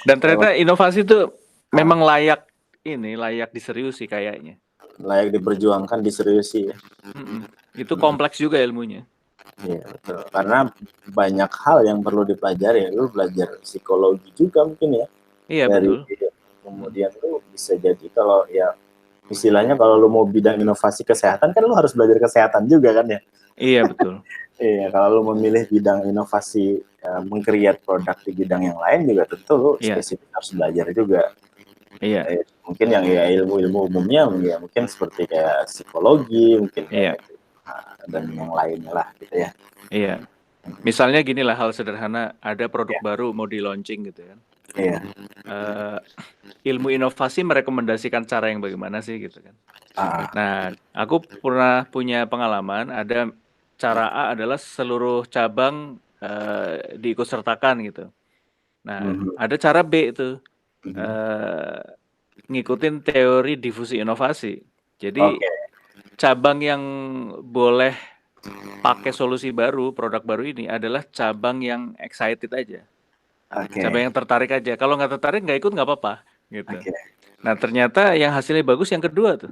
Dan ternyata inovasi itu memang layak diseriusi kayaknya. Layak diperjuangkan, diseriusi ya. Itu kompleks juga ilmunya. Iya, betul. Karena banyak hal yang perlu dipelajari. Lu belajar psikologi juga mungkin ya. Iya, betul. Kemudian lu bisa jadi kalau ya istilahnya kalau lu mau bidang inovasi kesehatan kan lu harus belajar kesehatan juga kan ya. Iya, betul. Iya, kalau lu memilih bidang inovasi meng-create produk di bidang yang lain juga tentu lu spesifik harus belajar juga. Iya. Mungkin yang ya ilmu-ilmu umumnya ya mungkin seperti kayak psikologi mungkin dan yang lainnya lah gitu ya. Iya. Misalnya gini lah hal sederhana, ada produk baru mau di launching gitu kan. Iya. Ilmu inovasi merekomendasikan cara yang bagaimana sih gitu kan. Nah, aku pernah punya pengalaman ada cara A adalah seluruh cabang diikutsertakan gitu. Nah, ada cara B itu ngikutin teori difusi inovasi. Jadi cabang yang boleh pakai solusi baru, produk baru ini adalah cabang yang excited aja. Cabang yang tertarik aja. Kalau nggak tertarik nggak ikut nggak apa-apa gitu. Nah, ternyata yang hasilnya bagus yang kedua tuh.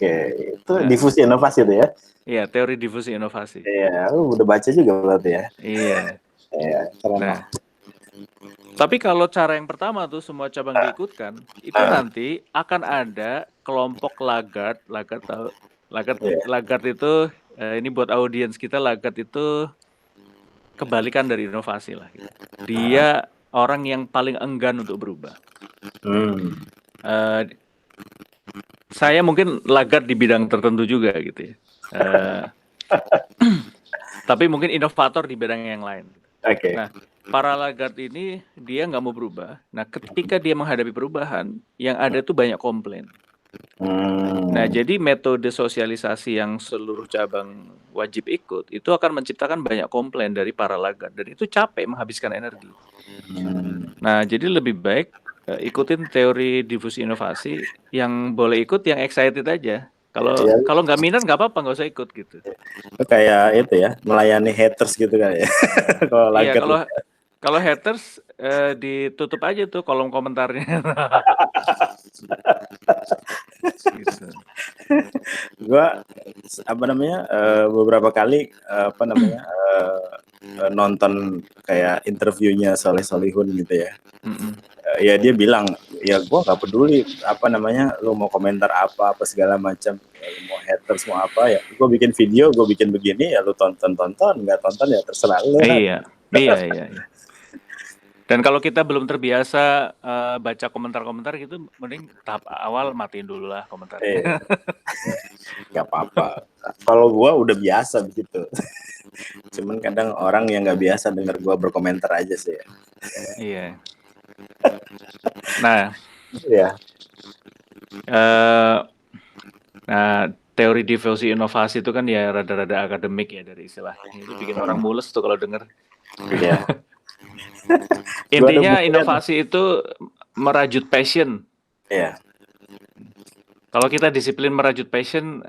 Itu difusi inovasi tuh ya? Iya, teori difusi inovasi. Iya, udah baca juga berarti ya? Iya. Keren. Nah, tapi kalau cara yang pertama tuh semua cabang diikutkan, itu nanti akan ada kelompok laggard tahu? Laggard itu ini buat audiens kita, laggard itu kebalikan dari inovasi lah. Gitu. Dia orang yang paling enggan untuk berubah. Saya mungkin laggard di bidang tertentu juga gitu ya. Tapi mungkin inovator di bidang yang lain. Nah, para laggard ini dia nggak mau berubah. Nah, ketika dia menghadapi perubahan, yang ada tuh banyak komplain. Nah, jadi metode sosialisasi yang seluruh cabang wajib ikut itu akan menciptakan banyak komplain dari para laggard dan itu capek, menghabiskan energi. Nah, jadi lebih baik ikutin teori difusi inovasi, yang boleh ikut yang excited aja. Kalau nggak minat nggak apa-apa, nggak usah ikut gitu. Kayak itu ya, melayani haters gitu kan ya. Kalau haters ditutup aja tuh kolom komentarnya. Gitu. Gua beberapa kali nonton kayak interviewnya Soleh Solihun gitu ya. Ya dia bilang, ya gue nggak peduli apa namanya, lu mau komentar apa segala macam, ya, lu mau haters mau apa ya, gue bikin video, gue bikin begini ya, lu tonton, nggak tonton ya terserah lu. Iya. Dan kalau kita belum terbiasa baca komentar-komentar gitu, mending tahap awal matiin dulu lah komentarnya. Gak apa-apa. Kalau gue udah biasa begitu. Cuman kadang orang yang nggak biasa dengar gue berkomentar aja sih. Iya. Nah, nah teori diffusi inovasi itu kan ya rada-rada akademik ya dari istilahnya. Itu bikin orang mules tuh kalau denger. Iya. Intinya inovasi itu merajut passion. Iya. Kalau kita disiplin merajut passion,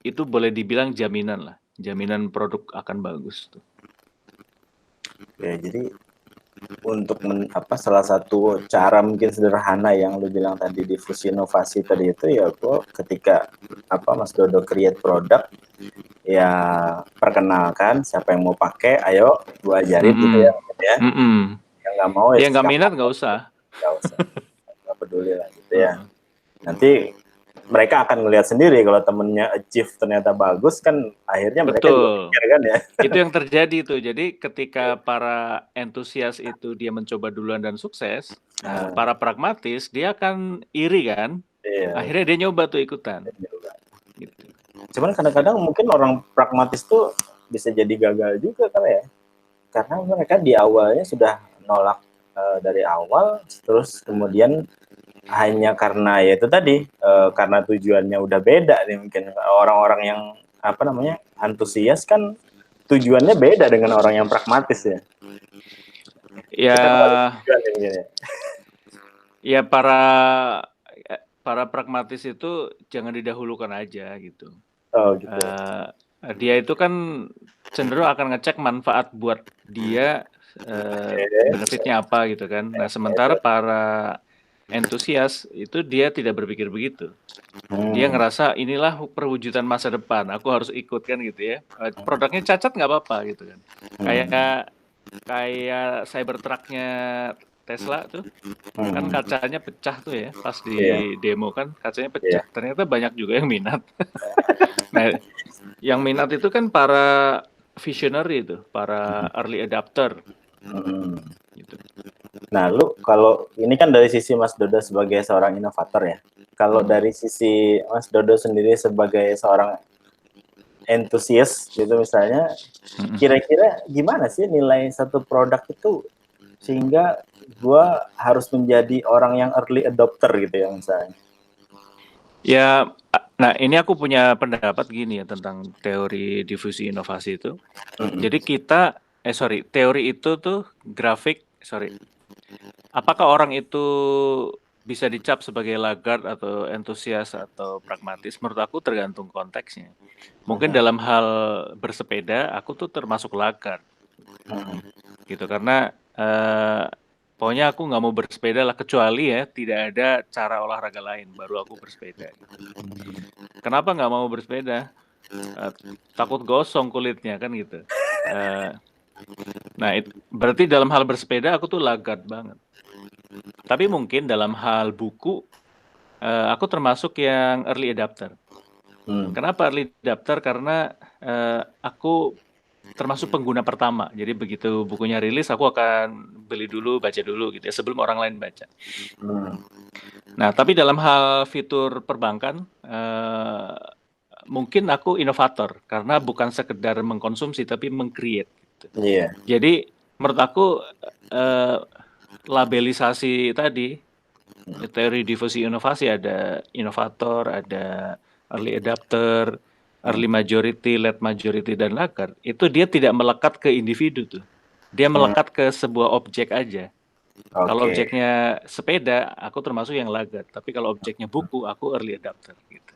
itu boleh dibilang jaminan lah. Jaminan produk akan bagus tuh. Ya, jadi untuk salah satu cara mungkin sederhana yang lu bilang tadi difusi inovasi tadi itu ya, gua ketika Mas Dodo create produk ya perkenalkan, siapa yang mau pakai ayo gua ajarin gitu ya. Yang nggak mau ya nggak minat nggak usah, nggak peduli lah gitu ya. Nanti mereka akan melihat sendiri kalau temennya achieve ternyata bagus kan, akhirnya mereka juga pikir kan ya. Itu yang terjadi tuh. Jadi ketika para entusias itu dia mencoba duluan dan sukses, para pragmatis dia akan iri kan, akhirnya dia nyoba tuh ikutan. Gitu. Cuman kadang-kadang mungkin orang pragmatis tuh bisa jadi gagal juga kali ya, karena mereka di awalnya sudah nolak dari awal, terus kemudian hanya karena ya itu tadi karena tujuannya udah beda nih, mungkin orang-orang yang antusias kan tujuannya beda dengan orang yang pragmatis ya. Ya para pragmatis itu jangan didahulukan aja gitu. Gitu. Dia itu kan cenderung akan ngecek manfaat buat dia, benefitnya apa gitu kan. Nah sementara para entusias itu dia tidak berpikir begitu. Dia ngerasa inilah perwujudan masa depan, aku harus ikut kan gitu ya. Produknya cacat nggak apa-apa gitu kan. Kayak Cybertruck-nya Tesla tuh, kan kacanya pecah tuh ya pas di demo kan kacanya pecah. Ternyata banyak juga yang minat. Nah, yang minat itu kan para visionary itu, para early adapter. Gitu. Nah, lu kalau ini kan dari sisi Mas Dodo sebagai seorang inovator ya. Kalau dari sisi Mas Dodo sendiri sebagai seorang entusias gitu misalnya, kira-kira gimana sih nilai satu produk itu sehingga gua harus menjadi orang yang early adopter gitu ya misalnya? Ya, nah ini aku punya pendapat gini ya tentang teori difusi inovasi itu. Jadi teori itu tuh apakah orang itu bisa dicap sebagai laggard atau entusias atau pragmatis? Menurut aku tergantung konteksnya. Mungkin dalam hal bersepeda aku tuh termasuk laggard. Gitu karena pokoknya aku nggak mau bersepeda lah, kecuali ya tidak ada cara olahraga lain baru aku bersepeda. Kenapa nggak mau bersepeda? Takut gosong kulitnya kan gitu. Nah berarti dalam hal bersepeda aku tuh laggard banget. Tapi mungkin dalam hal buku aku termasuk yang early adapter. Kenapa early adapter? Karena aku termasuk pengguna pertama. Jadi begitu bukunya rilis aku akan beli dulu, baca dulu gitu ya sebelum orang lain baca. Nah, tapi dalam hal fitur perbankan mungkin aku inovator karena bukan sekedar mengkonsumsi tapi meng-create gitu. Jadi menurut aku labelisasi tadi teori difusi inovasi ada inovator, ada early adapter, early majority, late majority, dan laggard, itu dia tidak melekat ke individu tuh. Dia melekat ke sebuah objek aja. Kalau objeknya sepeda, aku termasuk yang laggard. Tapi kalau objeknya buku, aku early adapter gitu.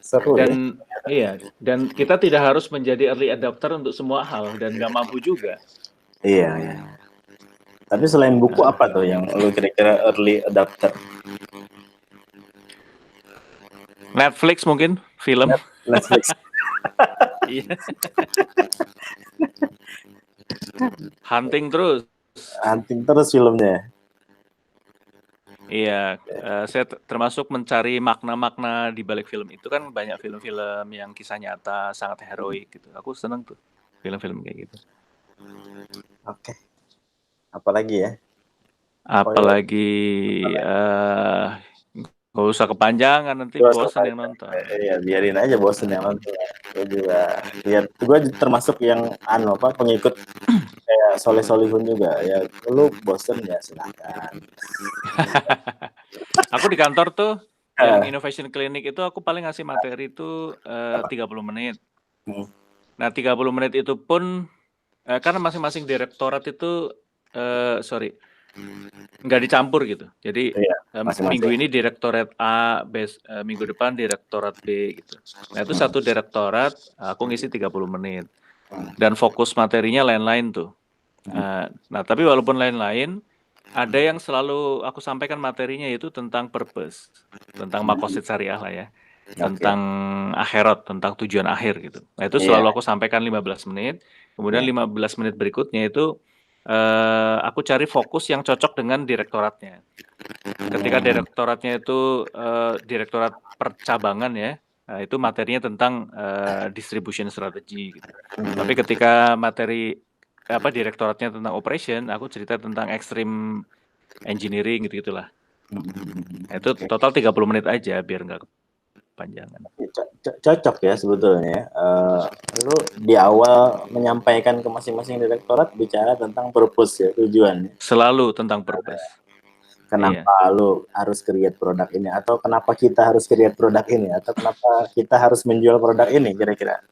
Seru dan ya? Dan kita tidak harus menjadi early adapter untuk semua hal dan nggak mampu juga. Iya. Tapi selain buku apa tuh yang lu kira-kira early adapter? Netflix mungkin, film. Netflix. Iya. Hunting terus. Hunting terus filmnya. Iya, saya termasuk mencari makna-makna di balik film itu. Kan banyak film-film yang kisah nyata, sangat heroik gitu. Aku seneng tuh film-film kayak gitu. Oke. Apalagi ya? Apalagi nggak usah kepanjangan, nanti bosen yang nonton. Iya, biarin aja bosen yang nonton. Gue juga lihat, gue termasuk yang pengikut kayak Soleh Solihun juga. Ya, lu bosen ya silakan. Aku di kantor tuh yang Innovation Clinic itu aku paling ngasih materi itu 30 menit. Nah 30 menit itu pun karena masing-masing direktorat itu nggak dicampur gitu. Jadi minggu ini direktorat A, minggu depan direktorat B gitu. Nah itu satu direktorat aku ngisi 30 menit. Dan fokus materinya lain-lain tuh. Nah tapi walaupun lain-lain, ada yang selalu aku sampaikan materinya itu tentang purpose, tentang makosid syariah lah ya, tentang akhirat, tentang tujuan akhir gitu. Nah itu selalu aku sampaikan 15 menit, kemudian 15 menit berikutnya itu aku cari fokus yang cocok dengan direktoratnya. Ketika direktoratnya itu direktorat percabangan ya, itu materinya tentang distribution strategy gitu. Tapi ketika materi direktoratnya tentang operation, aku cerita tentang extreme engineering gitu-gitulah. Nah, itu total 30 menit aja biar nggak kepanjangan. Cocok ya sebetulnya. Lu di awal menyampaikan ke masing-masing direktorat bicara tentang purpose ya, tujuan. Selalu tentang purpose. Kenapa lu harus create produk ini, atau kenapa kita harus create produk ini, atau kenapa kita harus menjual produk ini kira-kira?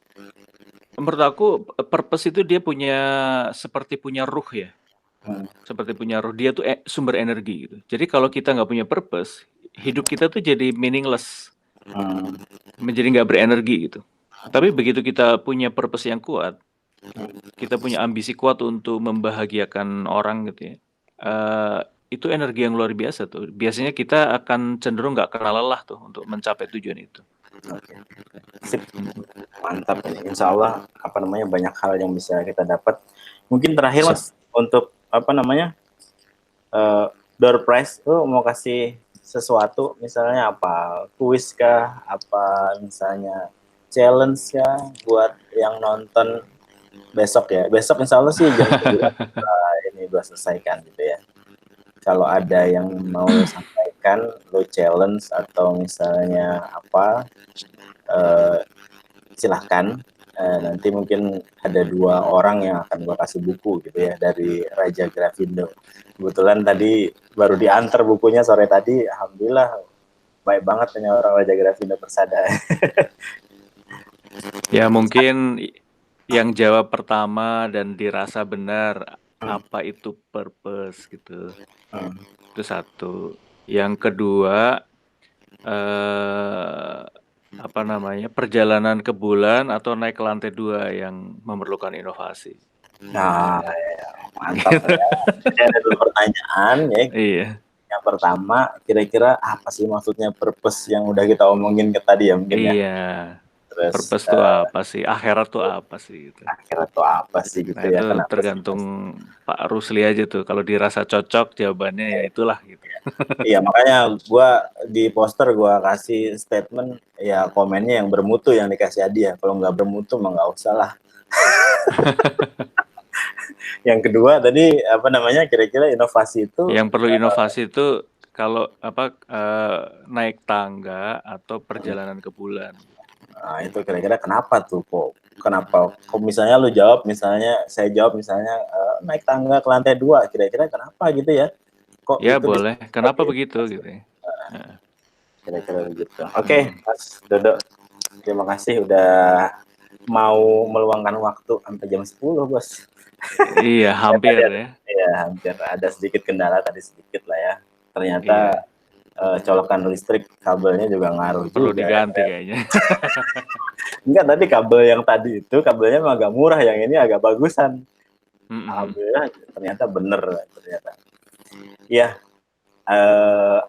Menurut aku purpose itu dia seperti punya ruh ya. Seperti punya ruh, dia tuh sumber energi gitu. Jadi kalau kita nggak punya purpose, hidup kita tuh jadi meaningless, menjadi nggak berenergi gitu. Tapi begitu kita punya purpose yang kuat, kita punya ambisi kuat untuk membahagiakan orang gitu ya, itu energi yang luar biasa tuh. Biasanya kita akan cenderung nggak kenal lelah tuh untuk mencapai tujuan itu. Sip. Mantap ini. Insya Allah banyak hal yang bisa kita dapat. Mungkin terakhir Mas, untuk door prize, lu mau kasih sesuatu, misalnya apa, kuis kah, apa misalnya challenge kah buat yang nonton besok ya. Besok insya Allah sih jam 9 ini gua selesaikan gitu ya. Kalau ada yang mau sampaikan, lo challenge atau misalnya apa, silahkan. Nanti mungkin ada 2 orang yang akan gua kasih buku gitu ya dari Raja Grafindo. Kebetulan tadi baru diantar bukunya sore tadi, alhamdulillah baik banget punya orang Raja Grafindo Persada. Ya mungkin yang jawab pertama dan dirasa benar apa itu purpose gitu. Itu satu. Yang kedua perjalanan ke bulan atau naik ke lantai 2 yang memerlukan inovasi. Nah, ya, mantap ya. Jadi ada 2 pertanyaan ya. Iya. Yang pertama, kira-kira apa sih maksudnya purpose yang udah kita omongin tadi ya mungkin ya? Iya. Terus Purpose itu apa sih? Akhirat tuh apa sih gitu. Akhirat tuh apa sih gitu ya? Itu tergantung Pak Rusli aja tuh. Kalau dirasa cocok jawabannya ya itulah gitu. Iya, makanya gua di poster gua kasih statement ya, komennya yang bermutu yang dikasih hadiah. Kalau nggak bermutu mah nggak usah lah. Yang kedua tadi kira-kira inovasi itu yang perlu inovasi itu kalau naik tangga atau perjalanan ke bulan. Nah, itu kira-kira kenapa tuh kok? Kenapa? Kok misalnya saya jawab misalnya naik tangga ke lantai 2, kira-kira kenapa gitu ya? Kok Ya itu boleh. Kenapa begitu gitu ya? Kira-kira begitu. Oke, Mas Dodo. Terima kasih udah mau meluangkan waktu sampai jam 10, Bos. Iya, hampir ya. Iya, hampir. Ada sedikit kendala tadi sedikit lah ya. Ternyata colokan listrik kabelnya juga ngaruh perlu juga. Diganti kayaknya. Enggak, tadi kabel yang tadi itu kabelnya agak murah, yang ini agak bagusan. Alhamdulillah ternyata bener ternyata. Iya.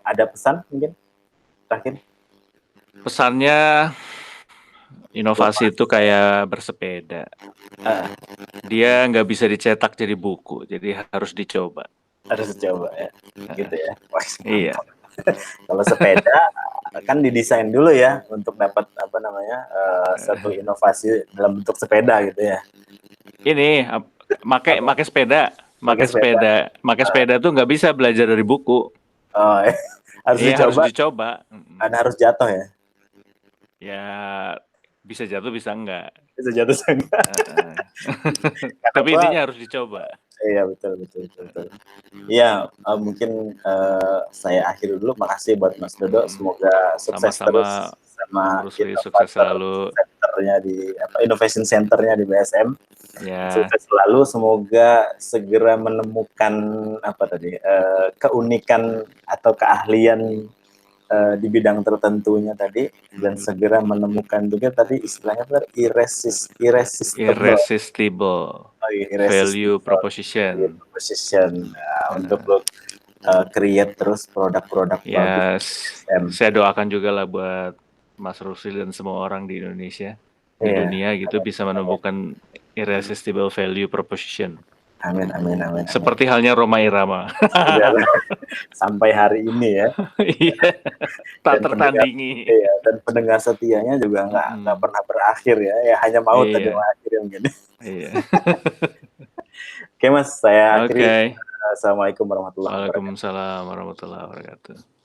Ada pesan mungkin terakhir? Pesannya Inovasi itu kayak bersepeda. Dia nggak bisa dicetak jadi buku, jadi harus dicoba. Harus dicoba ya, gitu ya. Wah, Iya. Kalau sepeda kan didesain dulu ya untuk dapat apa namanya satu inovasi dalam bentuk sepeda gitu ya. Ini make sepeda tuh nggak bisa belajar dari buku. Oh, harus Iya, dicoba. harus dicoba. Dan harus jatuh ya. Ya bisa jatuh bisa enggak. Bisa jatuh enggak. Tapi intinya harus dicoba. Iya betul. Iya mungkin saya akhiri dulu. Makasih buat Mas Dodo. Semoga sukses terus sama sukses selalu. Centernya di Innovation Centernya di BSM. Ya. Sukses selalu. Semoga segera menemukan keunikan atau keahlian di bidang tertentunya tadi dan segera menemukan juga tadi istilahnya irresistible value proposition. Untuk lo create terus produk-produk bagus. Saya doakan juga lah buat Mas Rusli dan semua orang di Indonesia, di dunia gitu bisa menemukan irresistible value proposition. Amin. Seperti halnya Rhoma Irama. Sampai hari ini ya. Iya. Tak tertandingi. Dan pendengar setianya juga nggak pernah berakhir ya. Ya hanya maut tadi akhirnya mungkin. Iya. Oke Mas, saya akhiri. Assalamualaikum warahmatullahi wabarakatuh. Waalaikumsalam warahmatullahi wabarakatuh.